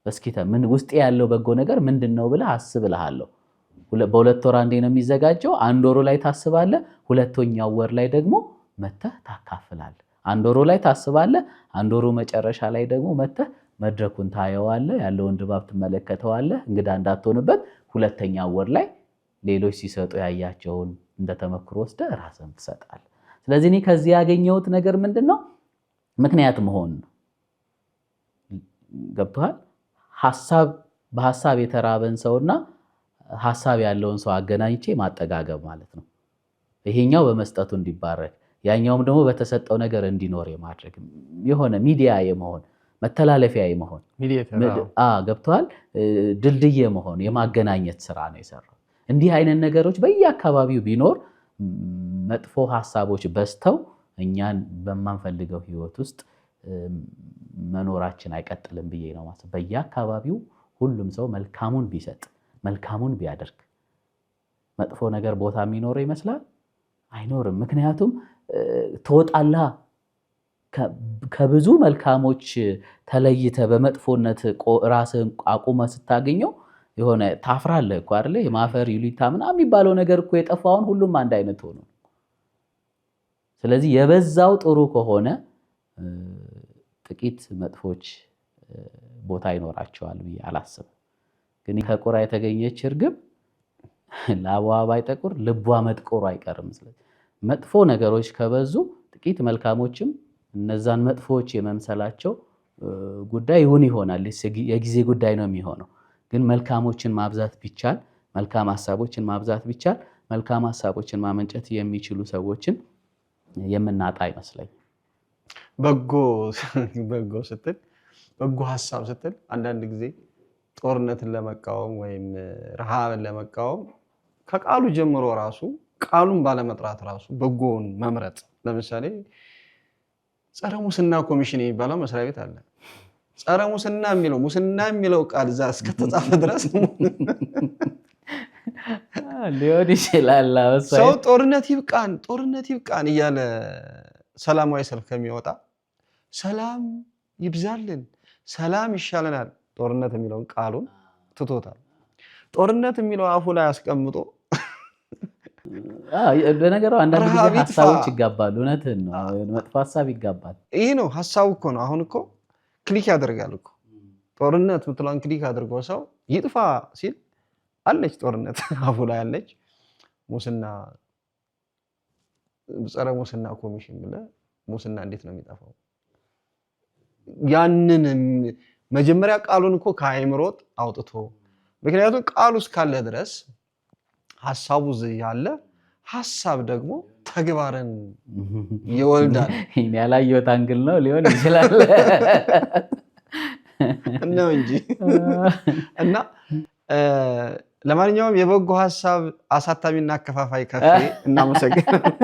እስኪ ምን ውስጥ ያለው በጎ ነገር ምንድነው ብለህ አስብ እልሃለሁ በሁለት ወር አንዴ ነው የሚዘጋጀው አንድ ወሩ ላይ ታስባለህ ሁለተኛው ወር ላይ ደግሞ መተህ ታካፍላለህ አንድ ወሩ ላይ ታስባለህ አንድ ወሩ መጨረሻ ላይ ደግሞ መተህ መድረኩን ታየዋለህ ያለውን ድባብ ትመለከተዋለህ እንግዳ እንዳትሆንበት ሁለተኛው ወር ላይ ሌሎች ሲሰጡ ያያቸውን እንደተመክሮ ወስደህ ራስህም ትሰጣለህ ስለዚህ እኔ ከዚህ ያገኘሁት ነገር ምንድነው ምክንያት መሆን ነው ገብቷል በሐሳብ የተራበን ሰውና ሐሳብ ያለውን ሰው አገናኝቼ ማጠጋገብ ማለት ነው ይሄኛው በመስጠቱ እንዲባረክ ያኛውም ደግሞ በተሰጠው ነገር እንዲኖር የማድረግ የሆነ ሚዲያ የመሆን መተላለፊያ የመሆን ገብቷል ድልድይ የመሆን የማገናኘት ስራ ነው የሰራው እንዲህ አይነት ነገሮች በየአካባቢው ቢኖር መጥፎ ሐሳቦች በስተው እኛን በማንፈልገው ህይወት ውስጥ መኖራችን አይቀጥልም ብዬ ነው ማለት በየአካባቢው ሁሉም ሰው መልካሙን ቢሰጥ መልካሙን ቢያደርግ መጥፎ ነገር ቦታ የሚኖር ይመስላል አይኖርም ምክንያቱም ተወጣላ ከብዙ መልካሞች ተለይተ በመጥፎነት ራስን አቁመ ስታገኘው የሆነ ታፍራለህ እኮ አይደለ የማፈር ይሉኝታ ምናምን የሚባለው ነገር እኮ የጠፋውን ሁሉም አንድ አይነት ሆኖ ስለዚህ የበዛው ጥሩ ከሆነ ጥቂት መጥፎች ቦታ ይኖራቸዋል ብዬ አላስብም ግን ከቁራ የተገኘች እርግብ ላቧ ባይጠቁር ልቧ መጥቆሩ አይቀርም ስለዚህ መጥፎ ነገሮች ከበዙ ጥቂት መልካሞችም እነዛን መጥፎች የመምሰላቸው ጉዳይ ይሆናል የጊዜ ጉዳይ ነው የሚሆነው ግን መልካሞችን ማብዛት ቢቻል መልካም ሐሳቦችን ማብዛት ቢቻል መልካም ሐሳቦችን ማመንጨት የሚችሉ ሰዎችን የምናጣ አይመስለኝ በጎ ስትል በጎ ሐሳብ ስትል አንዳንድ ጊዜ ጦርነትን ለመቃወም ወይም ረሃብን ለመቃወም ከቃሉ ጀምሮ ራሱ ቃሉን ባለመጥራት ራሱ በጎውን መምረጥ ለምሳሌ ጸረ ሙስና ኮሚሽን የሚባለው መስሪያ ቤት አለ ጸረ ሙስና የሚለው ቃል እዛ እስከተጻፈ ድረስ ሊሆን ይችላል ሰው ጦርነት ይብቃን እያለ ሰላማዊ ሰልፍ ከሚወጣ ሰላም ይብዛልን ሰላም ይሻለናል ጦርነት የሚለውን ቃሉን ትቶታል ጦርነት የሚለው አፉ ላይ አስቀምጦ በነገሩ አንዳንድ ጊዜ ሐሳቦች ይጋባሉ እውነትህን ነው መጥፎ ሐሳብ ይጋባል ይሄ ነው ሐሳቡ እኮ ነው አሁን እኮ ክሊክ ያደርጋል እኮ ጦርነት ምትሏን ክሊክ አድርጎ ሰው ይጥፋ ሲል አለች ጦርነት አፉ ላይ አለች ሙስና ጸረ ሙስና ኮሚሽን ብለ ሙስና እንዴት ነው የሚጠፋው ያንን መጀመሪያ ቃሉን እኮ ከአይምሮት አውጥቶ ምክንያቱም ቃሉ እስካለ ድረስ ሐሳቡ ያለ ሐሳብ ደግሞ ተግባርን ይወልዳል እኔ ያላየሁት አንግል ነው ሊሆን ይችላል ነው እንጂ እና ለማንኛውም የበጎ ሐሳብ አሳታሚና አከፋፋይ ከፌ እናመሰግናለን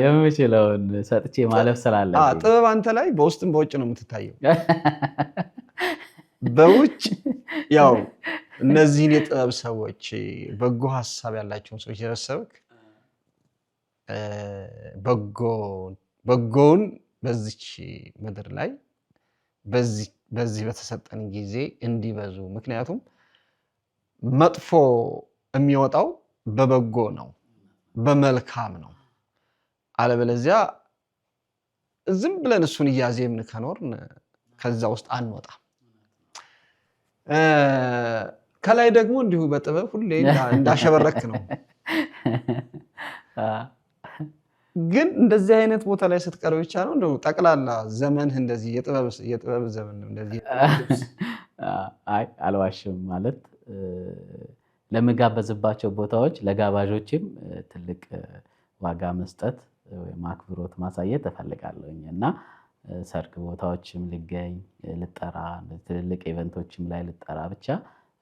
የምችለውን ሰጥቼ ማለፍ ስላለብኝ ጥበብ አንተ ላይ በውስጥም በውጭ ነው የምትታየው በውጭ ያው እነዚህን የጥበብ ሰዎች በጎ ሐሳብ ያላቸውን ሰዎች የረሰብክ በጎውን በዚች ምድር ላይ በዚህ በተሰጠን ጊዜ እንዲበዙ ምክንያቱም መጥፎ የሚወጣው በበጎ ነው በመልካም ነው አለበለዚያ ዝም ብለን እሱን እያዜምን ከኖርን ከዛ ውስጥ አንወጣም ከላይ ደግሞ እንዲሁ በጥበብ ሁሌ እንዳሸበረክ ነው ግን እንደዚህ አይነት ቦታ ላይ ስትቀርብ ብቻ ነው እንደው ጠቅላላ ዘመንህ እንደዚህ የጥበብ ዘመን ነው እንደዚህ አይ አልዋሽም ማለት ለምጋበዝባቸው ቦታዎች ለጋባዦችም ትልቅ ዋጋ መስጠት ወይም አክብሮት ማሳየት እፈልጋለሁኝ እና ሰርግ ቦታዎችም ልገኝ ልጠራ ትልቅ ኢቨንቶችም ላይ ልጠራ ብቻ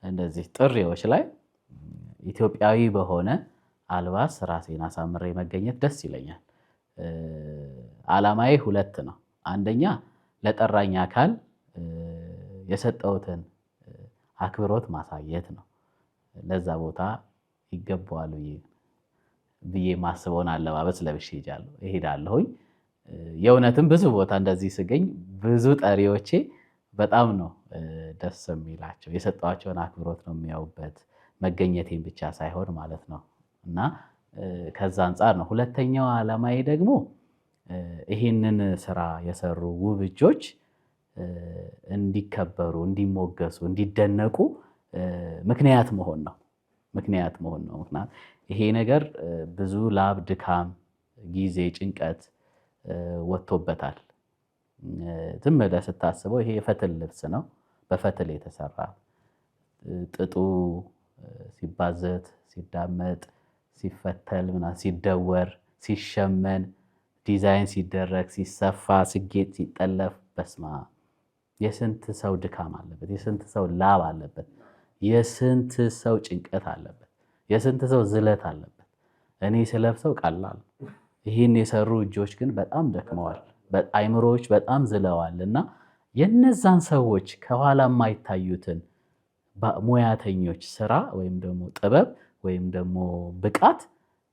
እንደዚህ ጥሪዎች ላይ ኢትዮጵያዊ በሆነ አልባስ ራሴን አሳምሬ መገኘት ደስ ይለኛል ዓላማዬ ሁለት ነው አንደኛ ለጠራኝ አካል የሰጠሁትን አክብሮት ማሳየት ነው። ለዛ ቦታ ይገባዋል ብዬ ማስበውን አለባበስ ለብሼ እሄዳለሁኝ። የእውነትም ብዙ ቦታ እንደዚህ ስገኝ ብዙ ጠሪዎቼ በጣም ነው ደስ የሚላቸው። የሰጠኋቸውን አክብሮት ነው የሚያዩበት፣ መገኘቴን ብቻ ሳይሆን ማለት ነው። እና ከዛ አንጻር ነው። ሁለተኛው ዓላማዬ ደግሞ ይሄንን ስራ የሰሩ ውብ እጆች እንዲከበሩ፣ እንዲሞገሱ፣ እንዲደነቁ ምክንያት መሆን ነው። ምክንያት ይሄ ነገር ብዙ ላብ፣ ድካም፣ ጊዜ፣ ጭንቀት ወጥቶበታል። ዝም ብለህ ስታስበው ይሄ የፈትል ልብስ ነው፣ በፈትል የተሰራ ጥጡ ሲባዘት፣ ሲዳመጥ፣ ሲፈተል፣ ሲደወር፣ ሲሸመን፣ ዲዛይን ሲደረግ፣ ሲሰፋ፣ ሲጌጥ፣ ሲጠለፍ በስማ የስንት ሰው ድካም አለበት፣ የስንት ሰው ላብ አለበት፣ የስንት ሰው ጭንቀት አለበት፣ የስንት ሰው ዝለት አለበት። እኔ ስለብሰው ቀላል፣ ይህን የሰሩ እጆች ግን በጣም ደክመዋል፣ አይምሮዎች በጣም ዝለዋል። እና የነዛን ሰዎች ከኋላ የማይታዩትን ሙያተኞች ስራ ወይም ደግሞ ጥበብ ወይም ደግሞ ብቃት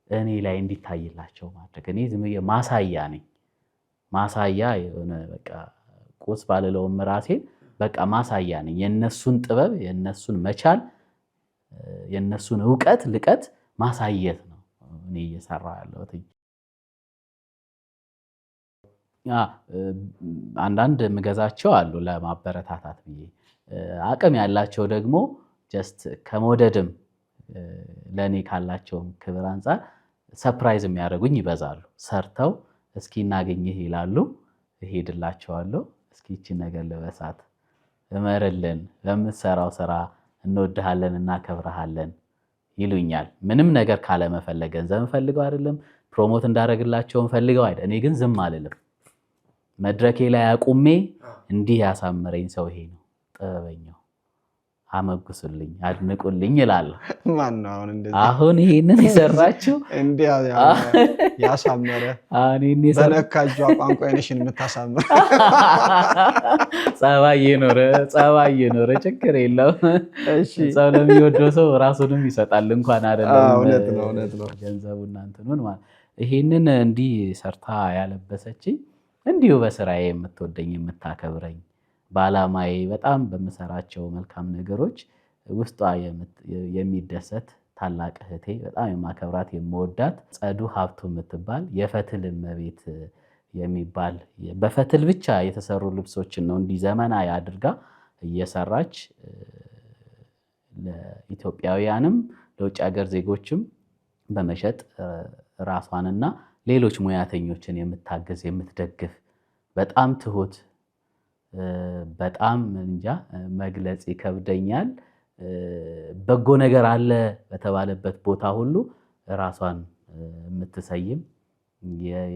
እኔ ላይ እንዲታይላቸው ማድረግ። እኔ ዝም ብዬ ማሳያ ነኝ። ማሳያ የሆነ በቃ ቁስ ባልለውም ራሴን በቃ ማሳያ ነኝ። የነሱን ጥበብ፣ የነሱን መቻል፣ የነሱን ዕውቀት ልቀት ማሳየት ነው እኔ እየሰራ ያለሁት። አንዳንድ ምገዛቸው አሉ ለማበረታታት ብዬ። አቅም ያላቸው ደግሞ ጀስት ከመውደድም ለእኔ ካላቸውም ክብር አንጻር ሰፕራይዝ የሚያደርጉኝ ይበዛሉ። ሰርተው እስኪ እናገኝህ ይላሉ፣ እሄድላቸዋለሁ። እስኪ ይቺን ነገር ልበሳት፣ እመርልን፣ ለምትሰራው ስራ እንወድሃለን፣ እናከብረሃለን ይሉኛል። ምንም ነገር ካለመፈለግ፣ ገንዘብ ፈልገው አይደለም፣ ፕሮሞት እንዳደረግላቸውን ፈልገው አይደለም። እኔ ግን ዝም አልልም። መድረኬ ላይ አቁሜ እንዲህ ያሳመረኝ ሰው ይሄ ነው ጥበበኛው፣ አመጉሱልኝ፣ አድንቁልኝ እላለሁ። ማነው አሁን እንደዚህ አሁን ይሄንን የሰራችው እንዲህ ያሳመረ በነካጇ ቋንቋ አይነሽን የምታሳምር ጸባይ የኖረ ችግር የለውም። ሰው ለሚወደው ሰው ራሱንም ይሰጣል እንኳን አይደለም ገንዘቡ እናንተኑን ማለት። ይሄንን እንዲህ ሰርታ ያለበሰችኝ እንዲሁ በስራዬ የምትወደኝ የምታከብረኝ በዓላማዬ በጣም በምሰራቸው መልካም ነገሮች ውስጧ የሚደሰት ታላቅ እህቴ በጣም የማከብራት የምወዳት ጸዱ ሀብቱ የምትባል የፈትል እመቤት የሚባል በፈትል ብቻ የተሰሩ ልብሶችን ነው እንዲህ ዘመናዊ አድርጋ እየሰራች ለኢትዮጵያውያንም ለውጭ ሀገር ዜጎችም በመሸጥ ራሷንና ሌሎች ሙያተኞችን የምታገዝ የምትደግፍ በጣም ትሁት በጣም እንጃ መግለጽ ይከብደኛል። በጎ ነገር አለ በተባለበት ቦታ ሁሉ ራሷን የምትሰይም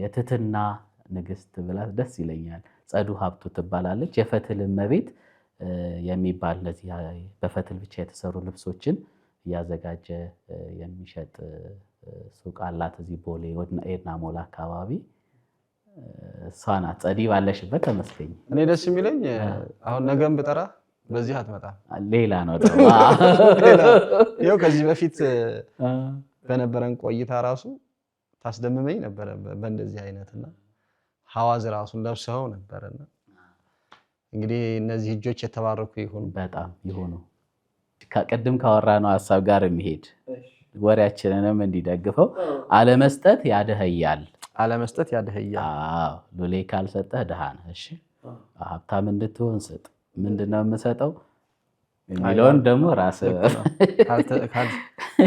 የትህትና ንግስት ብላት ደስ ይለኛል። ጸዱ ሀብቱ ትባላለች። የፈትል እመቤት የሚባል ለዚህ በፈትል ብቻ የተሰሩ ልብሶችን እያዘጋጀ የሚሸጥ ሱቅ አላት እዚህ ቦሌ ኤድና ሞል አካባቢ። እሷ ናት። ጸዲ ባለሽበት ተመስገኝ። እኔ ደስ የሚለኝ አሁን ነገም ብጠራ በዚህ አትመጣም፣ ሌላ ነው። ይኸው ከዚህ በፊት በነበረን ቆይታ ራሱ ታስደምመኝ ነበረ በእንደዚህ አይነትና ሐዋዝ ራሱን ለብሰው ነበርና እንግዲህ እነዚህ እጆች የተባረኩ ይሁኑ፣ በጣም ይሁኑ። ከቅድም ካወራነው ሐሳብ ጋር የሚሄድ ወሬያችንንም እንዲደግፈው አለመስጠት ያደህያል። አለመስጠት ያደህያል። አዎ ሉሌ ካልሰጠህ ድሃ ነህ። እሺ ሀብታም እንድትሆን ስጥ። ምንድነው የምሰጠው የሚለውን ደግሞ ራስህ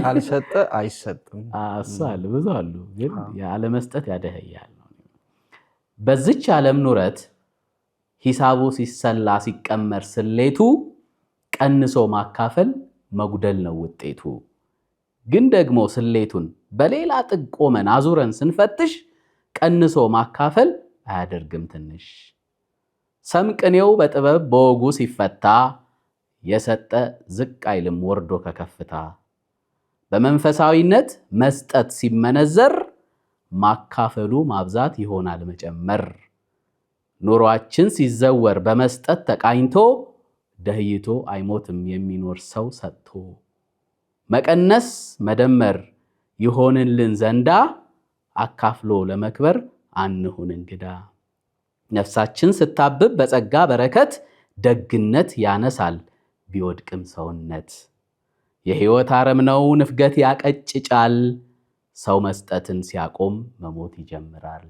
ካልሰጠ አይሰጥም። እሱ አለ ብዙ አሉ፣ ግን አለመስጠት ያደህያል ነው። በዚች ዓለም ኑረት ሂሳቡ ሲሰላ ሲቀመር ስሌቱ ቀንሶ ማካፈል መጉደል ነው ውጤቱ። ግን ደግሞ ስሌቱን በሌላ ጥግ ቆመን አዙረን ስንፈትሽ ቀንሶ ማካፈል አያደርግም ትንሽ። ሰምቅኔው በጥበብ በወጉ ሲፈታ የሰጠ ዝቅ አይልም ወርዶ ከከፍታ። በመንፈሳዊነት መስጠት ሲመነዘር ማካፈሉ ማብዛት ይሆናል መጨመር። ኑሯችን ሲዘወር በመስጠት ተቃኝቶ ደህይቶ አይሞትም የሚኖር ሰው ሰጥቶ መቀነስ መደመር ይሆንልን ዘንዳ አካፍሎ ለመክበር አንሁን እንግዳ ነፍሳችን ስታብብ በጸጋ በረከት ደግነት ያነሳል ቢወድቅም ሰውነት የሕይወት አረም ነው ንፍገት ያቀጭጫል ሰው መስጠትን ሲያቆም መሞት ይጀምራል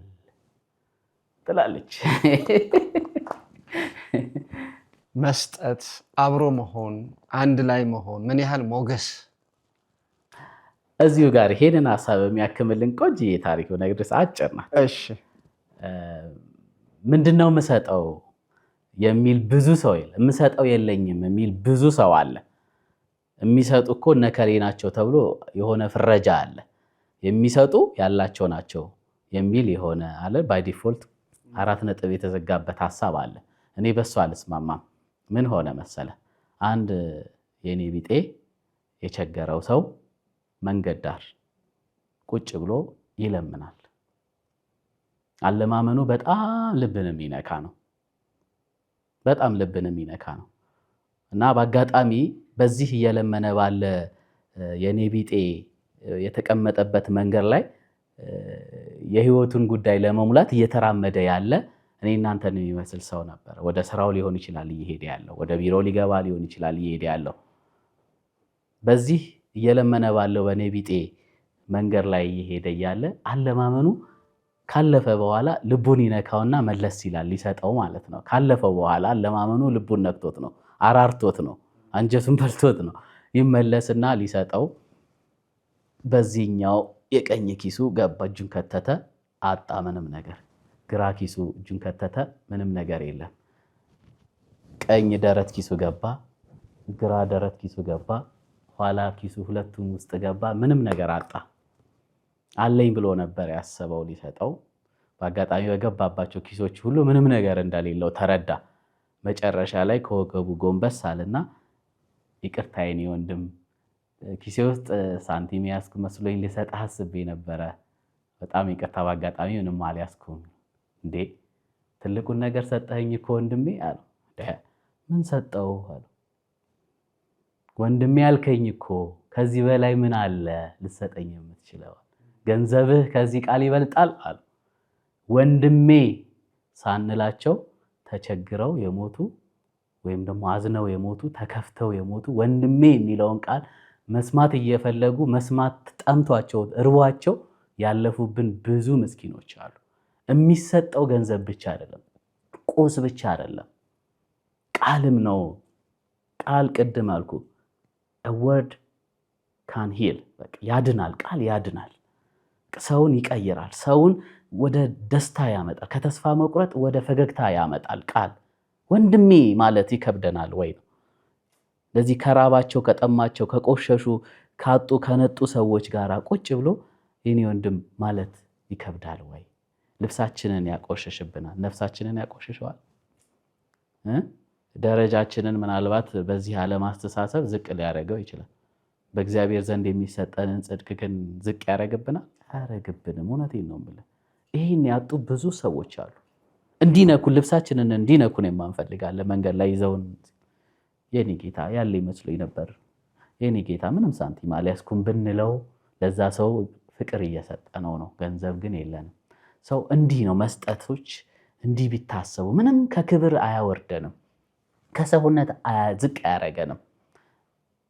ትላለች። መስጠት አብሮ መሆን አንድ ላይ መሆን ምን ያህል ሞገስ እዚሁ ጋር ይሄንን ሐሳብ የሚያክምልን ቆንጆ ታሪክ ነግሬስ አጭር ናት። እሺ ምንድነው የምሰጠው የሚል ብዙ ሰው የምሰጠው የለኝም የሚል ብዙ ሰው አለ። የሚሰጡ እኮ ነከሌ ናቸው ተብሎ የሆነ ፍረጃ አለ። የሚሰጡ ያላቸው ናቸው የሚል የሆነ አለ ባይ ዲፎልት 4 ነጥብ የተዘጋበት ሐሳብ አለ። እኔ በሱ አልስማማም። ምን ሆነ መሰለ አንድ የኔ ቢጤ የቸገረው ሰው መንገድ ዳር ቁጭ ብሎ ይለምናል። አለማመኑ በጣም ልብን የሚነካ ነው። በጣም ልብን የሚነካ ነው እና በአጋጣሚ በዚህ እየለመነ ባለ የኔ ቢጤ የተቀመጠበት መንገድ ላይ የህይወቱን ጉዳይ ለመሙላት እየተራመደ ያለ እኔ እናንተን የሚመስል ሰው ነበር። ወደ ስራው ሊሆን ይችላል እየሄደ ያለው፣ ወደ ቢሮ ሊገባ ሊሆን ይችላል እየሄደ ያለው። በዚህ እየለመነ ባለው በኔ ቢጤ መንገድ ላይ እየሄደ ያለ አለማመኑ ካለፈ በኋላ ልቡን ይነካውና መለስ ይላል ሊሰጠው ማለት ነው። ካለፈው በኋላ አለማመኑ ልቡን ነክቶት ነው፣ አራርቶት ነው፣ አንጀቱን በልቶት ነው። ይመለስና ሊሰጠው በዚህኛው የቀኝ ኪሱ ገባ፣ እጁን ከተተ፣ አጣ ምንም ነገር። ግራ ኪሱ እጁን ከተተ፣ ምንም ነገር የለም። ቀኝ ደረት ኪሱ ገባ፣ ግራ ደረት ኪሱ ገባ፣ ኋላ ኪሱ ሁለቱም ውስጥ ገባ፣ ምንም ነገር አጣ። አለኝ ብሎ ነበር ያሰበው ሊሰጠው። በአጋጣሚ በገባባቸው ኪሶች ሁሉ ምንም ነገር እንደሌለው ተረዳ። መጨረሻ ላይ ከወገቡ ጎንበስ አለና ይቅርታ የኔ ወንድም ኪሴ ውስጥ ሳንቲም ያስኩ መስሎኝ ልሰጥህ አስቤ ነበረ፣ በጣም ይቅርታ፣ በአጋጣሚ ምንም አልያዝኩም። እንዴ ትልቁን ነገር ሰጠኸኝ እኮ ወንድሜ አለው። ምን ሰጠው አለው። ወንድሜ ያልከኝ እኮ ከዚህ በላይ ምን አለ ልሰጠኝ የምትችለው? ገንዘብህ ከዚህ ቃል ይበልጣል አለ። ወንድሜ ሳንላቸው ተቸግረው የሞቱ ወይም ደግሞ አዝነው የሞቱ ተከፍተው የሞቱ ወንድሜ የሚለውን ቃል መስማት እየፈለጉ መስማት ጠምቷቸው እርቧቸው ያለፉብን ብዙ ምስኪኖች አሉ። የሚሰጠው ገንዘብ ብቻ አይደለም፣ ቁስ ብቻ አይደለም፣ ቃልም ነው። ቃል ቅድም አልኩ a word can heal፣ በቃ ያድናል። ቃል ያድናል፣ ሰውን ይቀይራል፣ ሰውን ወደ ደስታ ያመጣል፣ ከተስፋ መቁረጥ ወደ ፈገግታ ያመጣል። ቃል ወንድሜ ማለት ይከብደናል ወይ ነው። ለዚህ ከራባቸው ከጠማቸው ከቆሸሹ ካጡ ከነጡ ሰዎች ጋር ቁጭ ብሎ የኔ ወንድም ማለት ይከብዳል ወይ? ልብሳችንን ያቆሸሽብናል፣ ነፍሳችንን ያቆሸሸዋል። ደረጃችንን ምናልባት በዚህ ዓለም አስተሳሰብ ዝቅ ሊያደርገው ይችላል። በእግዚአብሔር ዘንድ የሚሰጠንን ጽድቅ ግን ዝቅ ያደርግብናል? አያደርግብንም። እውነቴን ነው የምልህ። ይህን ያጡ ብዙ ሰዎች አሉ። እንዲነኩን ልብሳችንን እንዲነኩን የማንፈልጋለን። መንገድ ላይ ይዘውን የኔ ጌታ ያለ ይመስሎኝ ነበር፣ የኔ ጌታ ምንም ሳንቲም አልያዝኩም ብንለው ለዛ ሰው ፍቅር እየሰጠነው ነው። ገንዘብ ግን የለንም። ሰው እንዲህ ነው መስጠቶች እንዲህ ቢታሰቡ ምንም ከክብር አያወርደንም፣ ከሰውነት ዝቅ አያረገንም።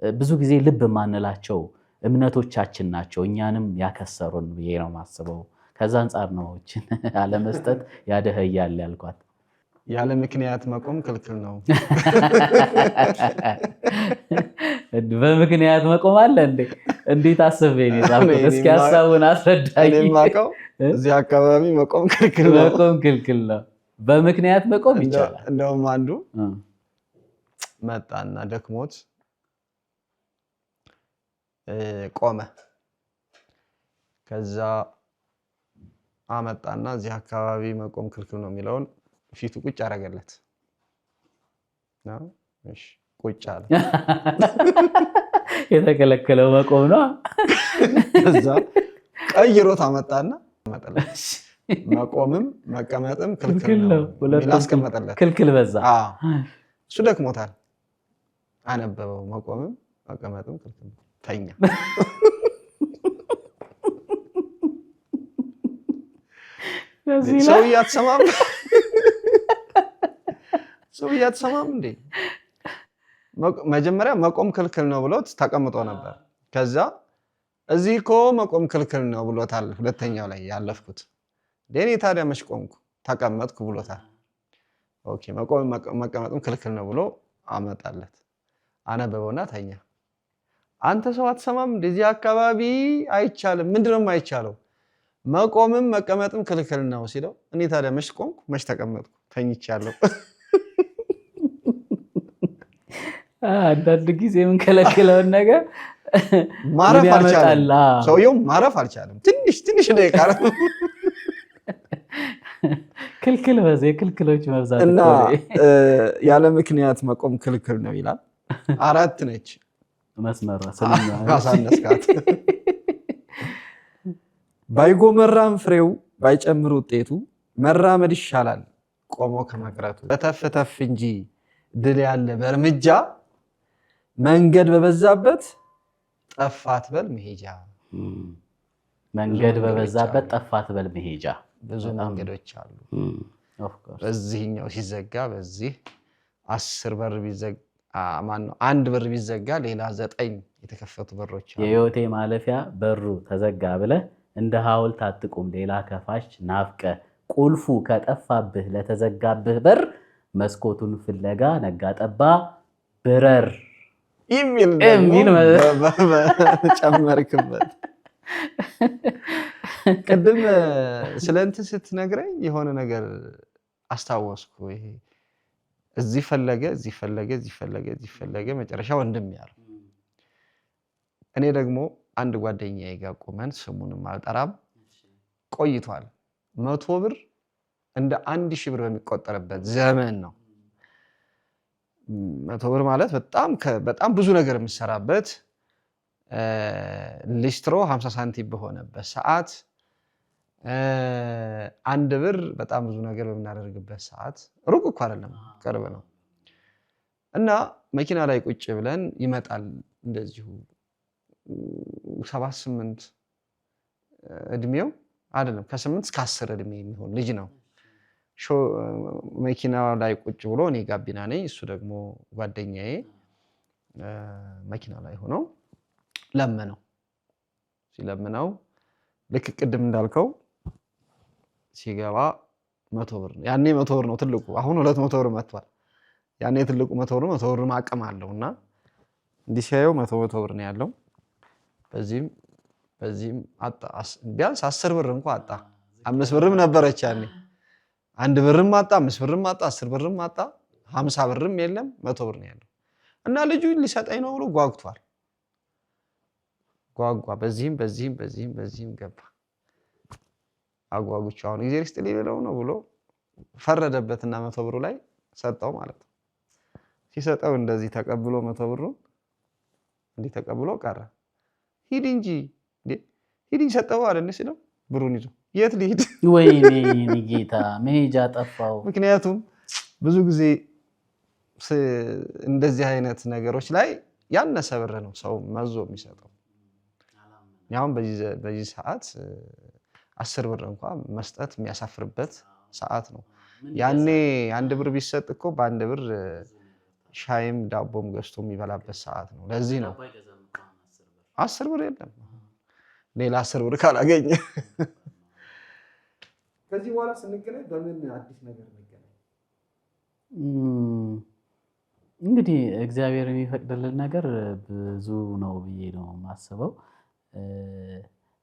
ብዙ ጊዜ ልብ ማንላቸው እምነቶቻችን ናቸው እኛንም ያከሰሩን ብዬ ነው ማስበው። ከዛ አንጻር ነው እችን አለመስጠት ያደህያል ያልኳት። ያለ ምክንያት መቆም ክልክል ነው። በምክንያት መቆም አለ እንዴ? እንዴት አስበኝ ነው? እስኪ ሐሳቡን አስረዳኝ። እኔ ማቀው እዚህ አካባቢ መቆም ክልክል ነው። መቆም ክልክል ነው። በምክንያት መቆም ይቻላል። እንደውም አንዱ መጣና ደክሞት ቆመ። ከዛ አመጣና እዚህ አካባቢ መቆም ክልክል ነው የሚለውን ፊቱ ቁጭ አደረገለት ነው። እሺ ቁጭ አለ። የተከለከለው መቆም ነው። ከዛ ቀይሮት አመጣና መጣለች። መቆምም መቀመጥም ክልክል ነው የሚል አስቀመጠለት። ክልክል በዛ። እሱ ደክሞታል፣ አነበበው። መቆምም መቀመጥም ክልክል ነው፣ ተኛ። ሰውዬ አትሰማም? ሰውዬ አትሰማም እንዴ? መጀመሪያ መቆም ክልክል ነው ብሎት ተቀምጦ ነበር። ከዛ እዚህ እኮ መቆም ክልክል ነው ብሎታል። ሁለተኛው ላይ ያለፍኩት እኔ ታዲያ መች ቆምኩ ተቀመጥኩ ብሎታል። ኦኬ መቆም መቀመጥም ክልክል ነው ብሎ አመጣለት። አነበበውና ተኛ። አንተ ሰው አትሰማም? እንደዚህ አካባቢ አይቻልም። ምንድነው የማይቻለው? መቆምም መቀመጥም ክልክል ነው ሲለው እኔ ታዲያ መች ቆምኩ መች ተቀመጥኩ ተኝቻለሁ። አንዳንድ ጊዜ የምንከለክለውን ነገር ማረፍ አልቻለም። ሰውየው ማረፍ አልቻለም። ትንሽ ደቂቃ ክልክል በዛ የክልክሎች መብዛት እና ያለ ምክንያት መቆም ክልክል ነው ይላል። 4 ነች መስመሯ አሳነስካት። ባይጎመራም ፍሬው ባይጨምር ውጤቱ መራመድ ይሻላል ቆሞ ከመቅረቱ። በተፍተፍ እንጂ ድል ያለ በእርምጃ መንገድ በበዛበት ጠፋት በል መሄጃ። መንገድ በበዛበት ጠፋት በል መሄጃ። ብዙ መንገዶች አሉ። በዚህኛው ሲዘጋ በዚህ 10 በር ቢዘጋ ማነው 1 በር ቢዘጋ ሌላ 9 የተከፈቱ በሮች አሉ። የህይወቴ ማለፊያ በሩ ተዘጋ ብለህ እንደ ሐውልት አትቁም ሌላ ከፋሽ ናፍቀ። ቁልፉ ከጠፋብህ ለተዘጋብህ በር መስኮቱን ፍለጋ ነጋ ጠባ ብረር የሚል ጨመርክበት። ቅድም ስለ እንትን ስትነግረኝ የሆነ ነገር አስታወስኩ። ይሄ እዚህ ፈለገ እዚህ ፈለገ እዚህ ፈለገ እዚህ ፈለገ መጨረሻ ወንድም ያለው። እኔ ደግሞ አንድ ጓደኛዬ ጋር ቆመን ስሙንም አልጠራም ቆይቷል። 100 ብር እንደ 1000 ብር በሚቆጠርበት ዘመን ነው። 100 ብር ማለት በጣም ብዙ ነገር የምሰራበት ሊስትሮ 50 ሳንቲም በሆነበት ሰዓት 1 ብር በጣም ብዙ ነገር በምናደርግበት ሰዓት ሩቅ እኮ አይደለም ቅርብ ነው። እና መኪና ላይ ቁጭ ብለን ይመጣል እንደዚሁ 7-8 እድሜው አይደለም ከ8 እስከ 10 እድሜ የሚሆን ልጅ ነው። መኪና ላይ ቁጭ ብሎ እኔ ጋቢና ነኝ፣ እሱ ደግሞ ጓደኛዬ መኪና ላይ ሆኖ ለመነው። ሲለምነው ልክ ቅድም እንዳልከው ሲገባ 100 ብር ነው። ያኔ 100 ብር ነው ትልቁ። አሁን 200 ብር መጥቷል። ያኔ ትልቁ 100 ብር 100 ብር ማቀም አለውና እንዲህ ሲያየው 100 ብር ነው ያለው። በዚህም አጣ። ቢያንስ 10 ብር እንኳን አጣ። 5 ብርም ነበረች ያኔ። 1 ብርም አጣ፣ 5 ብርም አጣ፣ 10 ብርም አጣ፣ 50 ብርም የለም፣ 100 ብር ነው ያለው። እና ልጁ ሊሰጠኝ ነው ብሎ ጓጉቷል። ጓጓ። በዚህም ገባ። አጓጉቹ አሁን ጊዜ ርስጥ ሊበለው ነው ብሎ ፈረደበትና 100 ብሩ ላይ ሰጠው ማለት ነው። ሲሰጠው እንደዚህ ተቀብሎ 100 ብሩን እንዲህ ተቀብሎ ቀረ። ሂድ እንጂ ሂድ ሰጠው አይደል ሲለው ብሩን ይዞ የት ሊሄድ? ወይኔ ጌታ መሄጃ ጠፋው። ምክንያቱም ብዙ ጊዜ እንደዚህ አይነት ነገሮች ላይ ያነሰ ብር ነው ሰው መዞ የሚሰጠው። ያውን በዚህ ሰዓት 10 ብር እንኳን መስጠት የሚያሳፍርበት ሰዓት ነው። ያኔ 1 ብር ቢሰጥ እኮ በ1 ብር ሻይም ዳቦም ገዝቶ የሚበላበት ሰዓት ነው። ለዚህ ነው 10 ብር የለም ሌላ 10 ብር ካላገኘ። ከዚህ በኋላ ስንገናኝ በምን አዲስ ነገር እንገናኝ? እንግዲህ እግዚአብሔር የሚፈቅድልን ነገር ብዙ ነው ብዬ ነው የማስበው።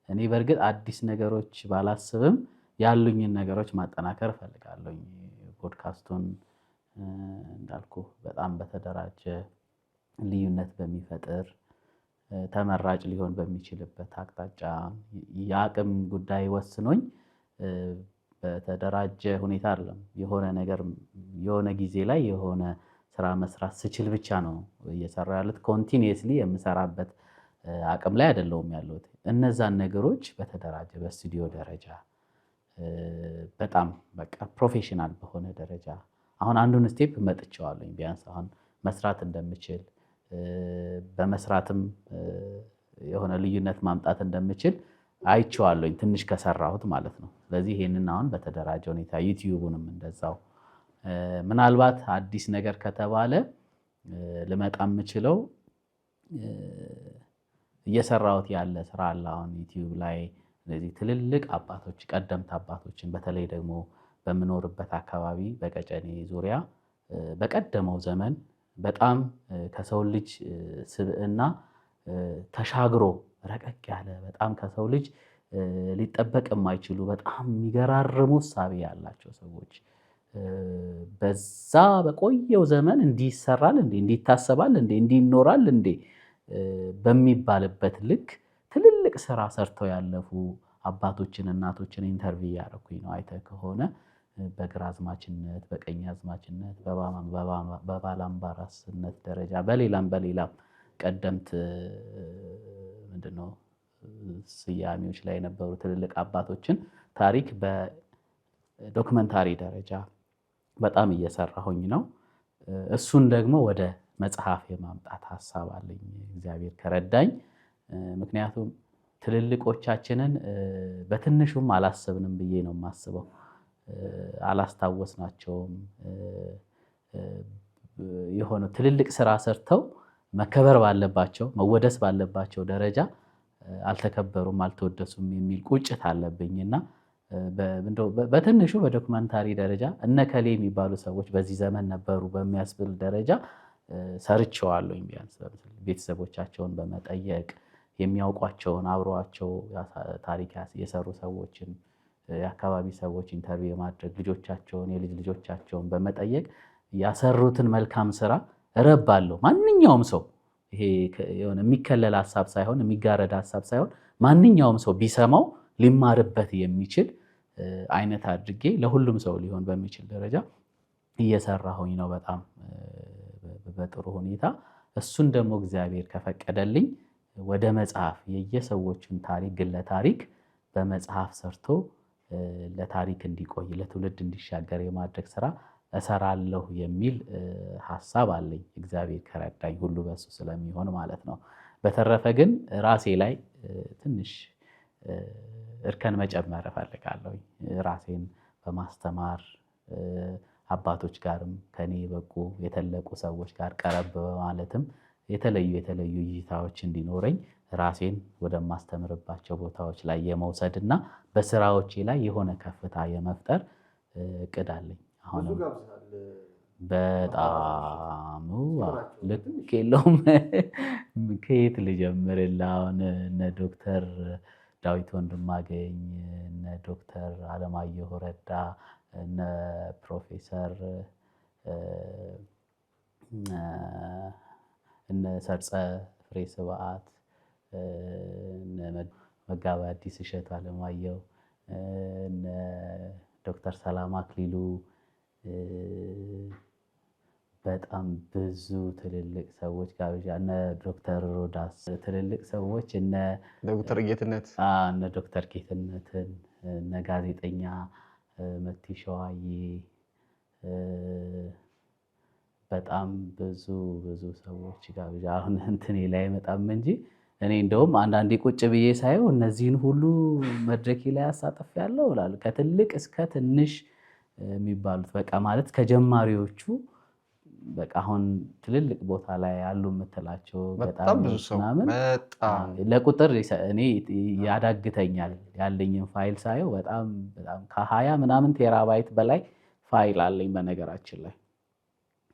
እኔ በእርግጥ አዲስ ነገሮች ባላስብም ያሉኝን ነገሮች ማጠናከር እፈልጋለሁ። ፖድካስቱን እንዳልኩ በጣም በተደራጀ ልዩነት በሚፈጥር ተመራጭ ሊሆን በሚችልበት አቅጣጫ የአቅም ጉዳይ ወስኖኝ በተደራጀ ሁኔታ አይደለም። የሆነ ነገር የሆነ ጊዜ ላይ የሆነ ስራ መስራት ስችል ብቻ ነው እየሰራ ያሉት። ኮንቲኒየስሊ የምሰራበት አቅም ላይ አይደለሁም ያለሁት። እነዛን ነገሮች በተደራጀ በስቱዲዮ ደረጃ በጣም በቃ ፕሮፌሽናል በሆነ ደረጃ አሁን አንዱን ስቴፕ መጥቼዋለሁ። ቢያንስ አሁን መስራት እንደምችል በመስራትም የሆነ ልዩነት ማምጣት እንደምችል አይቼዋለሁኝ ትንሽ ከሰራሁት ማለት ነው። ስለዚህ ይሄንን አሁን በተደራጀ ሁኔታ ዩቲዩብንም እንደዛው ምናልባት አዲስ ነገር ከተባለ ልመጣ የምችለው እየሰራሁት ያለ ስራ አለ። አሁን ዩቲዩብ ላይ እነዚህ ትልልቅ አባቶች ቀደምት አባቶችን በተለይ ደግሞ በምኖርበት አካባቢ በቀጨኔ ዙሪያ በቀደመው ዘመን በጣም ከሰው ልጅ ስብዕና ተሻግሮ ረቀቅ ያለ በጣም ከሰው ልጅ ሊጠበቅ የማይችሉ በጣም የሚገራርሙ እሳቤ ያላቸው ሰዎች በዛ በቆየው ዘመን እንዲህ ይሰራል እንዴ፣ እንዲህ ይታሰባል እንዴ፣ እንዲህ ይኖራል እንዴ በሚባልበት ልክ ትልልቅ ስራ ሰርተው ያለፉ አባቶችን እናቶችን ኢንተርቪው ያደረኩኝ ነው። አይተህ ከሆነ በግራዝማችነት በቀኛዝማችነት በባላምባራስነት ደረጃ በሌላም ቀደምት ምንድነው ስያሜዎች ላይ የነበሩ ትልልቅ አባቶችን ታሪክ በዶክመንታሪ ደረጃ በጣም እየሰራሁኝ ነው። እሱን ደግሞ ወደ መጽሐፍ የማምጣት ሀሳብ አለኝ እግዚአብሔር ከረዳኝ። ምክንያቱም ትልልቆቻችንን በትንሹም አላሰብንም ብዬ ነው የማስበው። አላስታወስናቸውም። የሆነ ትልልቅ ስራ ሰርተው መከበር ባለባቸው መወደስ ባለባቸው ደረጃ አልተከበሩም፣ አልተወደሱም የሚል ቁጭት አለብኝና በትንሹ በዶክመንታሪ ደረጃ እነከሌ የሚባሉ ሰዎች በዚህ ዘመን ነበሩ በሚያስብል ደረጃ ሰርቼዋለሁኝ። ቢያንስ ቤተሰቦቻቸውን በመጠየቅ የሚያውቋቸውን አብረዋቸው ታሪክ የሰሩ ሰዎችን የአካባቢ ሰዎች ኢንተርቪው የማድረግ ልጆቻቸውን የልጅ ልጆቻቸውን በመጠየቅ ያሰሩትን መልካም ስራ እረባለሁ። ማንኛውም ሰው ይሄ የሆነ የሚከለል ሀሳብ ሳይሆን የሚጋረድ ሀሳብ ሳይሆን ማንኛውም ሰው ቢሰማው ሊማርበት የሚችል አይነት አድርጌ ለሁሉም ሰው ሊሆን በሚችል ደረጃ እየሰራሁኝ ነው በጣም በጥሩ ሁኔታ። እሱን ደግሞ እግዚአብሔር ከፈቀደልኝ ወደ መጽሐፍ የየሰዎችን ታሪክ ግለ ታሪክ በመጽሐፍ ሰርቶ ለታሪክ እንዲቆይ ለትውልድ እንዲሻገር የማድረግ ስራ እሰራለሁ የሚል ሐሳብ አለኝ። እግዚአብሔር ከረዳኝ ሁሉ በሱ ስለሚሆን ማለት ነው። በተረፈ ግን ራሴ ላይ ትንሽ እርከን መጨመር እፈልጋለሁ። ራሴን በማስተማር አባቶች ጋርም ከኔ በቁ የተለቁ ሰዎች ጋር ቀረብ በማለትም የተለዩ እይታዎች እንዲኖረኝ ራሴን ወደማስተምርባቸው ቦታዎች ላይ የመውሰድና በስራዎቼ ላይ የሆነ ከፍታ የመፍጠር እቅድ አለኝ። አሁንም በጣም ልክ የለውም። ከየት ልጀምርልህ? አሁን እነ ዶክተር ዳዊት ወንድማገኝ፣ እነ ዶክተር አለማየሁ ረዳ፣ እነ ፕሮፌሰር እነ ሰርጸ ፍሬ ስብዓት፣ መጋቢ አዲስ እሸቱ አለማየሁ፣ እነ ዶክተር ሰላም አክሊሉ በጣም ብዙ ትልልቅ ሰዎች ጋብዣ እነ ዶክተር ሮዳስ ትልልቅ ሰዎች እነ ዶክተር ጌትነት እነ ዶክተር ጌትነትን እነ ጋዜጠኛ መቲ ሸዋዬ በጣም ብዙ ሰዎች ጋብዣ አሁን እንትኔ ላይ አይመጣም እንጂ እኔ እንደውም አንዳንዴ ቁጭ ብዬ ሳየው እነዚህን ሁሉ መድረኬ ላይ አሳጥፌያለሁ እላለሁ። ከትልቅ እስከ ትንሽ የሚባሉት በቃ ማለት ከጀማሪዎቹ በቃ አሁን ትልልቅ ቦታ ላይ ያሉ የምትላቸው በጣም ብዙ ሰው በጣም ለቁጥር እኔ ያዳግተኛል። ያለኝን ፋይል ሳየው በጣም ከ20 ምናምን ቴራባይት በላይ ፋይል አለኝ። በነገራችን ላይ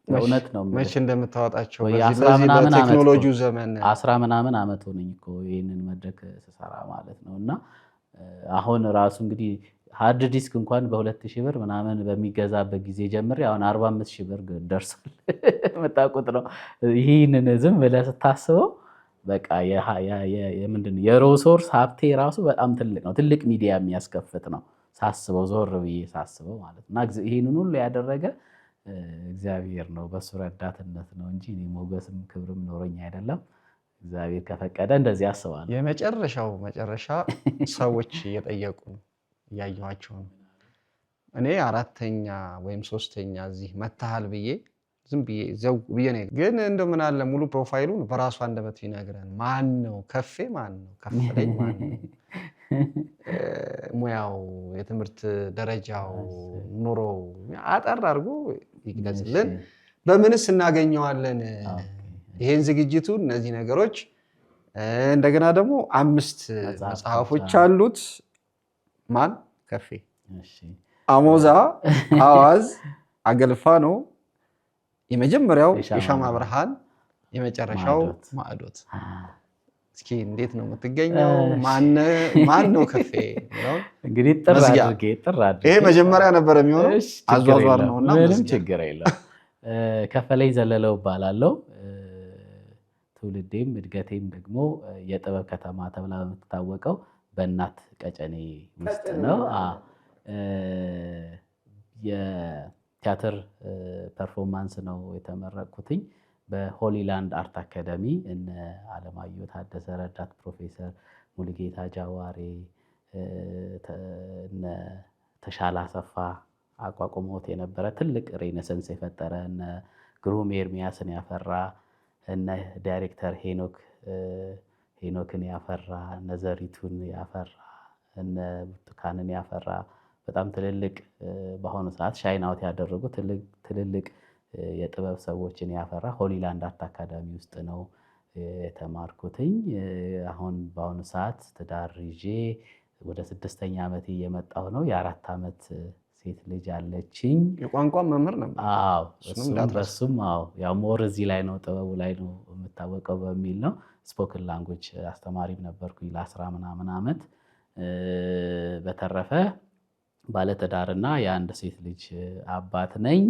እውነት ነው። መቼ እንደምታወጣቸው በዚህ በቴክኖሎጂው ዘመን 10 ምናምን ዓመት ሆነኝ እኮ ይሄንን መድረክ ስሰራ ማለት ነው። እና አሁን ራሱ እንግዲህ ሃርድ ዲስክ እንኳን በ2000 ብር ምናምን በሚገዛበት ጊዜ ጀምሬ አሁን 45000 ብር ደርሷል። መጣቁት ነው። ይህንን ዝም ብለህ ስታስበው በቃ ምንድን ነው የሪሶርስ ሀብቴ ራሱ በጣም ትልቅ ነው። ትልቅ ሚዲያ የሚያስከፍት ነው ሳስበው፣ ዞር ብዬ ሳስበው ማለት ነው። እና ይህንን ሁሉ ያደረገ እግዚአብሔር ነው፣ በሱ ረዳትነት ነው እንጂ እኔ ሞገስም ክብርም ኖሮኝ አይደለም። እግዚአብሔር ከፈቀደ እንደዚህ አስባለሁ። የመጨረሻው መጨረሻ ሰዎች እየጠየቁ እያየኋቸው ነው። እኔ አራተኛ ወይም ሶስተኛ እዚህ መታሃል ብዬ ዝም ብዬ ዘው ብዬ ነው። ግን እንደው ምን አለ ሙሉ ፕሮፋይሉን በራሱ አንደበት ይነግረን። ማን ነው ከፌ? ማን ነው ከፈለኝ? ማን ነው ሙያው፣ የትምህርት ደረጃው፣ ኑሮው አጠር አድርጎ ይግለጽልን። በምንስ እናገኘዋለን ይሄን ዝግጅቱን? እነዚህ ነገሮች እንደገና ደግሞ 5 መጽሐፎች አሉት። ማን ከፌ፣ አሞዛ፣ አዋዝ፣ አገልፋኖ፣ የመጀመሪያው የሻማ ብርሃን፣ የመጨረሻው ማዕዶት። እስኪ እንዴት ነው የምትገኘው? ማን ነው ከፌ? እንግዲህ ጥር አድርጌ ይሄ መጀመሪያ ነበር የሚሆነው አዟዟር ነውና ምንም ችግር የለም። ከፈለኝ ዘለለው እባላለሁ። ትውልዴም እድገቴም ደግሞ የጥበብ ከተማ ተብላ በምትታወቀው በእናት ቀጨኔ ውስጥ ነው። የቲያትር ፐርፎርማንስ ነው የተመረቅኩትኝ በሆሊላንድ አርት አካዳሚ። እነ አለማየሁ ታደሰ፣ ረዳት ፕሮፌሰር ሙሉጌታ ጃዋሬ፣ እነ ተሻለ አሰፋ አቋቁሞት የነበረ ትልቅ ሬኔሰንስ የፈጠረ እነ ግሩም ኤርሚያስን ያፈራ እነ ዳይሬክተር ሄኖክን ያፈራ እነ ዘሪቱን ያፈራ እነ ብርቱካንን ያፈራ በጣም ትልልቅ በአሁኑ ሰዓት ሻይን አውት ያደረጉ ትልልቅ የጥበብ ሰዎችን ያፈራ ሆሊላንድ አርት አካዳሚ ውስጥ ነው የተማርኩትኝ። አሁን በአሁኑ ሰዓት ትዳር ይዤ ወደ 6ኛ ዓመት እየመጣሁ ነው። የ4 ዓመት ሴት ልጅ አለችኝ። የቋንቋ መምህር ነበር? አዎ፣ በሱም ያው ሞር እዚህ ላይ ነው ጥበቡ ላይ ነው የምታወቀው በሚል ነው። ስፖክን ላንጉጅ አስተማሪም ነበርኩኝ ለ10 ምናምን ዓመት። በተረፈ ባለትዳርና የአንድ ሴት ልጅ አባት ነኝ።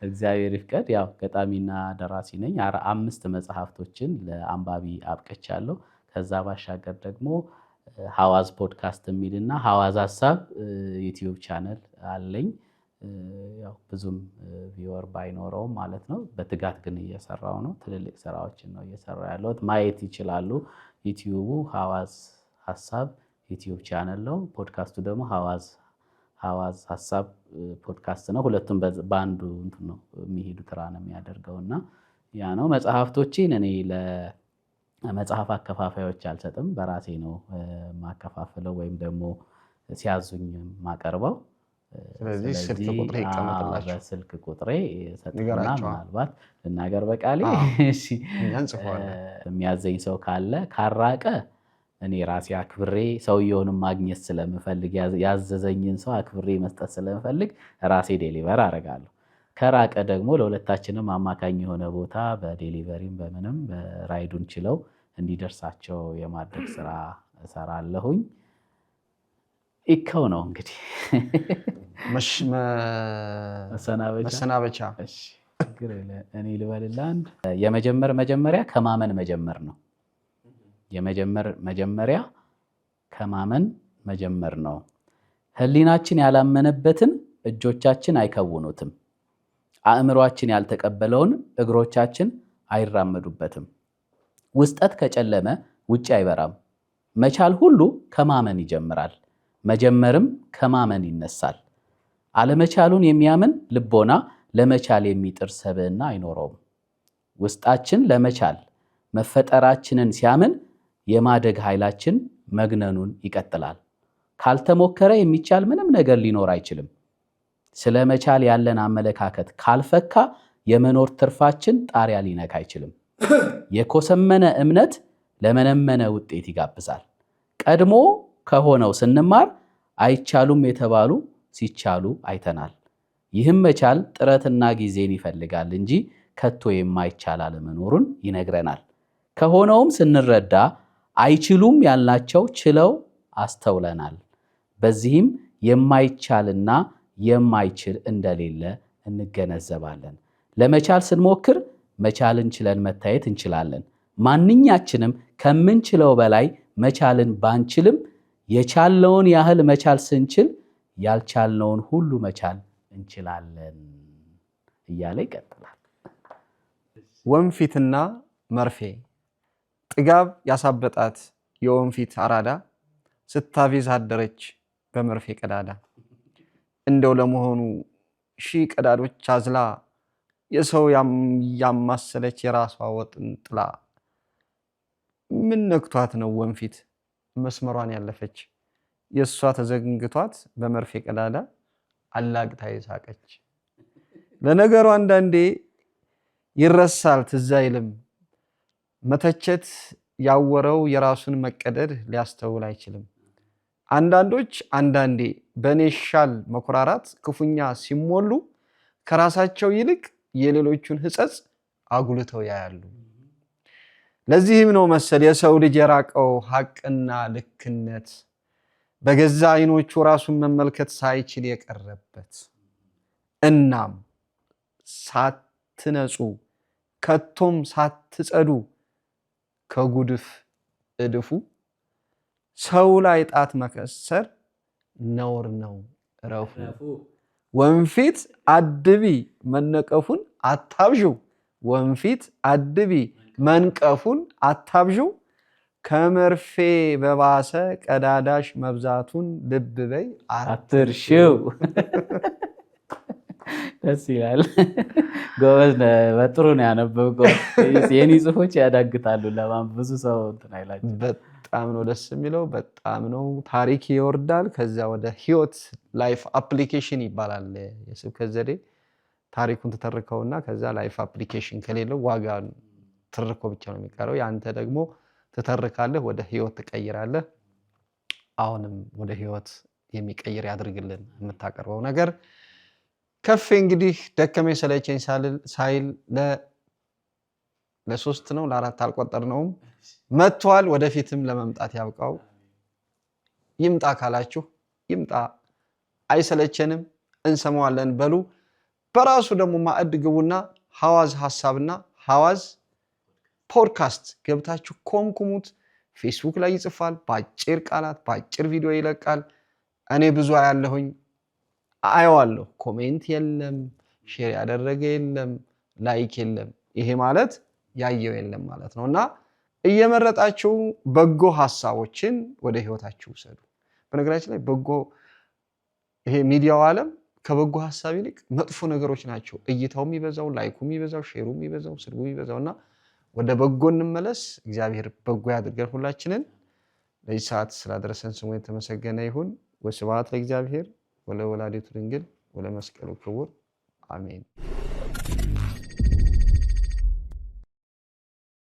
እግዚአብሔር ይፍቀድ። ያው ገጣሚና ደራሲ ነኝ። 5 መጽሐፍቶችን ለአንባቢ አብቅቻለሁ። ከዛ ባሻገር ደግሞ ሐዋዝ ፖድካስት የሚልና ሐዋዝ ሀሳብ ዩቲዩብ ቻነል አለኝ። ያው ብዙም ቪወር ባይኖረውም ማለት ነው። በትጋት ግን እየሰራው ነው። ትልልቅ ስራዎችን ነው እየሰራው ያለሁት። ማየት ይችላሉ። ዩቲዩቡ ሐዋዝ ሀሳብ ዩቲዩብ ቻነል ነው። ፖድካስቱ ደግሞ ሐዋዝ ሀሳብ ፖድካስት ነው። ሁለቱም በአንዱ እንትን ነው የሚሄዱ ትራ ነው የሚያደርገውና ያ ነው። መጽሐፍቶችን እኔ ለመጽሐፍ አከፋፋዮች አልሰጥም። በራሴ ነው ማከፋፍለው ወይም ደግሞ ሲያዙኝ ማቀርበው። ስለዚህ ስልክ ቁጥሬ ይቀመጥላችሁ። በስልክ ቁጥሬ ሰጥና ምናልባት ልናገር በቃሌ የሚያዘኝ ሰው ካለ ካራቀ እኔ ራሴ አክብሬ ሰውየውንም ማግኘት ስለምፈልግ ያዘዘኝን ሰው አክብሬ መስጠት ስለምፈልግ ራሴ ዴሊቨር አደርጋለሁ። ከራቀ ደግሞ ለሁለታችንም አማካኝ የሆነ ቦታ በዴሊቨሪም በምንም በራይዱን ችለው እንዲደርሳቸው የማድረግ ስራ እሰራለሁኝ። ይከው ነው እንግዲህ መሰናበቻ እኔ ልበልልህ። አንድ የመጀመሪያ ከማመን መጀመር ነው። መጀመሪያ ከማመን መጀመር ነው። ህሊናችን ያላመነበትን እጆቻችን አይከውኑትም። አእምሯችን ያልተቀበለውን እግሮቻችን አይራመዱበትም። ውስጠት ከጨለመ ውጭ አይበራም። መቻል ሁሉ ከማመን ይጀምራል። መጀመርም ከማመን ይነሳል። አለመቻሉን የሚያምን ልቦና ለመቻል የሚጥር ሰብዕና አይኖረውም። ውስጣችን ለመቻል መፈጠራችንን ሲያምን የማደግ ኃይላችን መግነኑን ይቀጥላል። ካልተሞከረ የሚቻል ምንም ነገር ሊኖር አይችልም። ስለ መቻል ያለን አመለካከት ካልፈካ የመኖር ትርፋችን ጣሪያ ሊነካ አይችልም። የኮሰመነ እምነት ለመነመነ ውጤት ይጋብዛል። ቀድሞ ከሆነው ስንማር አይቻሉም የተባሉ ሲቻሉ አይተናል። ይህም መቻል ጥረትና ጊዜን ይፈልጋል እንጂ ከቶ የማይቻል አለመኖሩን ይነግረናል። ከሆነውም ስንረዳ አይችሉም ያልናቸው ችለው አስተውለናል። በዚህም የማይቻልና የማይችል እንደሌለ እንገነዘባለን። ለመቻል ስንሞክር መቻልን ችለን መታየት እንችላለን። ማንኛችንም ከምንችለው በላይ መቻልን ባንችልም የቻልነውን ያህል መቻል ስንችል ያልቻልነውን ሁሉ መቻል እንችላለን እያለ ይቀጥላል። ወንፊትና መርፌ ጥጋብ ያሳበጣት የወንፊት አራዳ ስታፌዝ አደረች በመርፌ ቀዳዳ። እንደው ለመሆኑ ሺህ ቀዳዶች አዝላ የሰው ያማሰለች የራሷ ወጥን ጥላ ምን ነክቷት ነው ወንፊት መስመሯን ያለፈች? የእሷ ተዘንግቷት በመርፌ ቀዳዳ አላግታ የሳቀች። ለነገሩ አንዳንዴ ይረሳል ትዝ አይልም። መተቸት ያወረው የራሱን መቀደድ ሊያስተውል አይችልም። አንዳንዶች አንዳንዴ በእኔ ሻል መኩራራት ክፉኛ ሲሞሉ ከራሳቸው ይልቅ የሌሎቹን ሕጸጽ አጉልተው ያያሉ። ለዚህም ነው መሰል የሰው ልጅ የራቀው ሐቅና ልክነት በገዛ አይኖቹ ራሱን መመልከት ሳይችል የቀረበት። እናም ሳትነጹ ከቶም ሳትጸዱ ከጉድፍ እድፉ ሰው ላይ ጣት መከሰር ነውር ነው እረፉ። ወንፊት አድቢ መነቀፉን አታብዡ፣ ወንፊት አድቢ መንቀፉን አታብዡ። ከመርፌ በባሰ ቀዳዳሽ መብዛቱን ልብ በይ አትርሺው። ደስ ይላል። ጎበዝ ነህ። በጥሩ ነው ያነበብከው። የኔ ጽሁፎች ያዳግታሉ ለማን ብዙ ሰው እንትን አይላቸው። በጣም ነው ደስ የሚለው። በጣም ነው ታሪክ ይወርዳል። ከዛ ወደ ህይወት ላይፍ አፕሊኬሽን ይባላል የስብከት ዘዴ። ታሪኩን ትተርከውና ከዛ ላይፍ አፕሊኬሽን ከሌለው ዋጋ ትርኮ ብቻ ነው የሚቀረው። ያንተ ደግሞ ትተርካለህ፣ ወደ ህይወት ትቀይራለህ። አሁንም ወደ ህይወት የሚቀይር ያድርግልን የምታቀርበው ነገር። ከፌ እንግዲህ ደከመኝ ሰለቸኝ ሳይል ለሶስት ነው ለአራት አልቆጠርነውም መጥቷል። ወደፊትም ለመምጣት ያብቃው። ይምጣ ካላችሁ ይምጣ፣ አይሰለቸንም፣ እንሰማዋለን በሉ። በራሱ ደግሞ ማዕድ ግቡና ሐዋዝ ሐሳብና ሐዋዝ ፖድካስት ገብታችሁ ኮምኩሙት። ፌስቡክ ላይ ይጽፋል፣ በአጭር ቃላት በአጭር ቪዲዮ ይለቃል። እኔ ብዙ አያለሁኝ፣ አየዋለሁ። ኮሜንት የለም፣ ሼር ያደረገ የለም፣ ላይክ የለም። ይሄ ማለት ያየው የለም ማለት ነው። እና እየመረጣችሁ በጎ ሐሳቦችን ወደ ህይወታችሁ ውሰዱ። በነገራችን ላይ በጎ ይሄ ሚዲያው ዓለም ከበጎ ሐሳብ ይልቅ መጥፎ ነገሮች ናቸው እይታው የሚበዛው፣ ላይኩ የሚበዛው፣ ሼሩ የሚበዛው፣ ስድቡ የሚበዛውና ወደ በጎ እንመለስ። እግዚአብሔር በጎ ያድርገን ሁላችንን። ለዚህ ሰዓት ስላደረሰን ስሙ የተመሰገነ ይሁን። ወስብሐት ለእግዚአብሔር ወለወላዲቱ ድንግል ወለመስቀሉ ክቡር አሜን።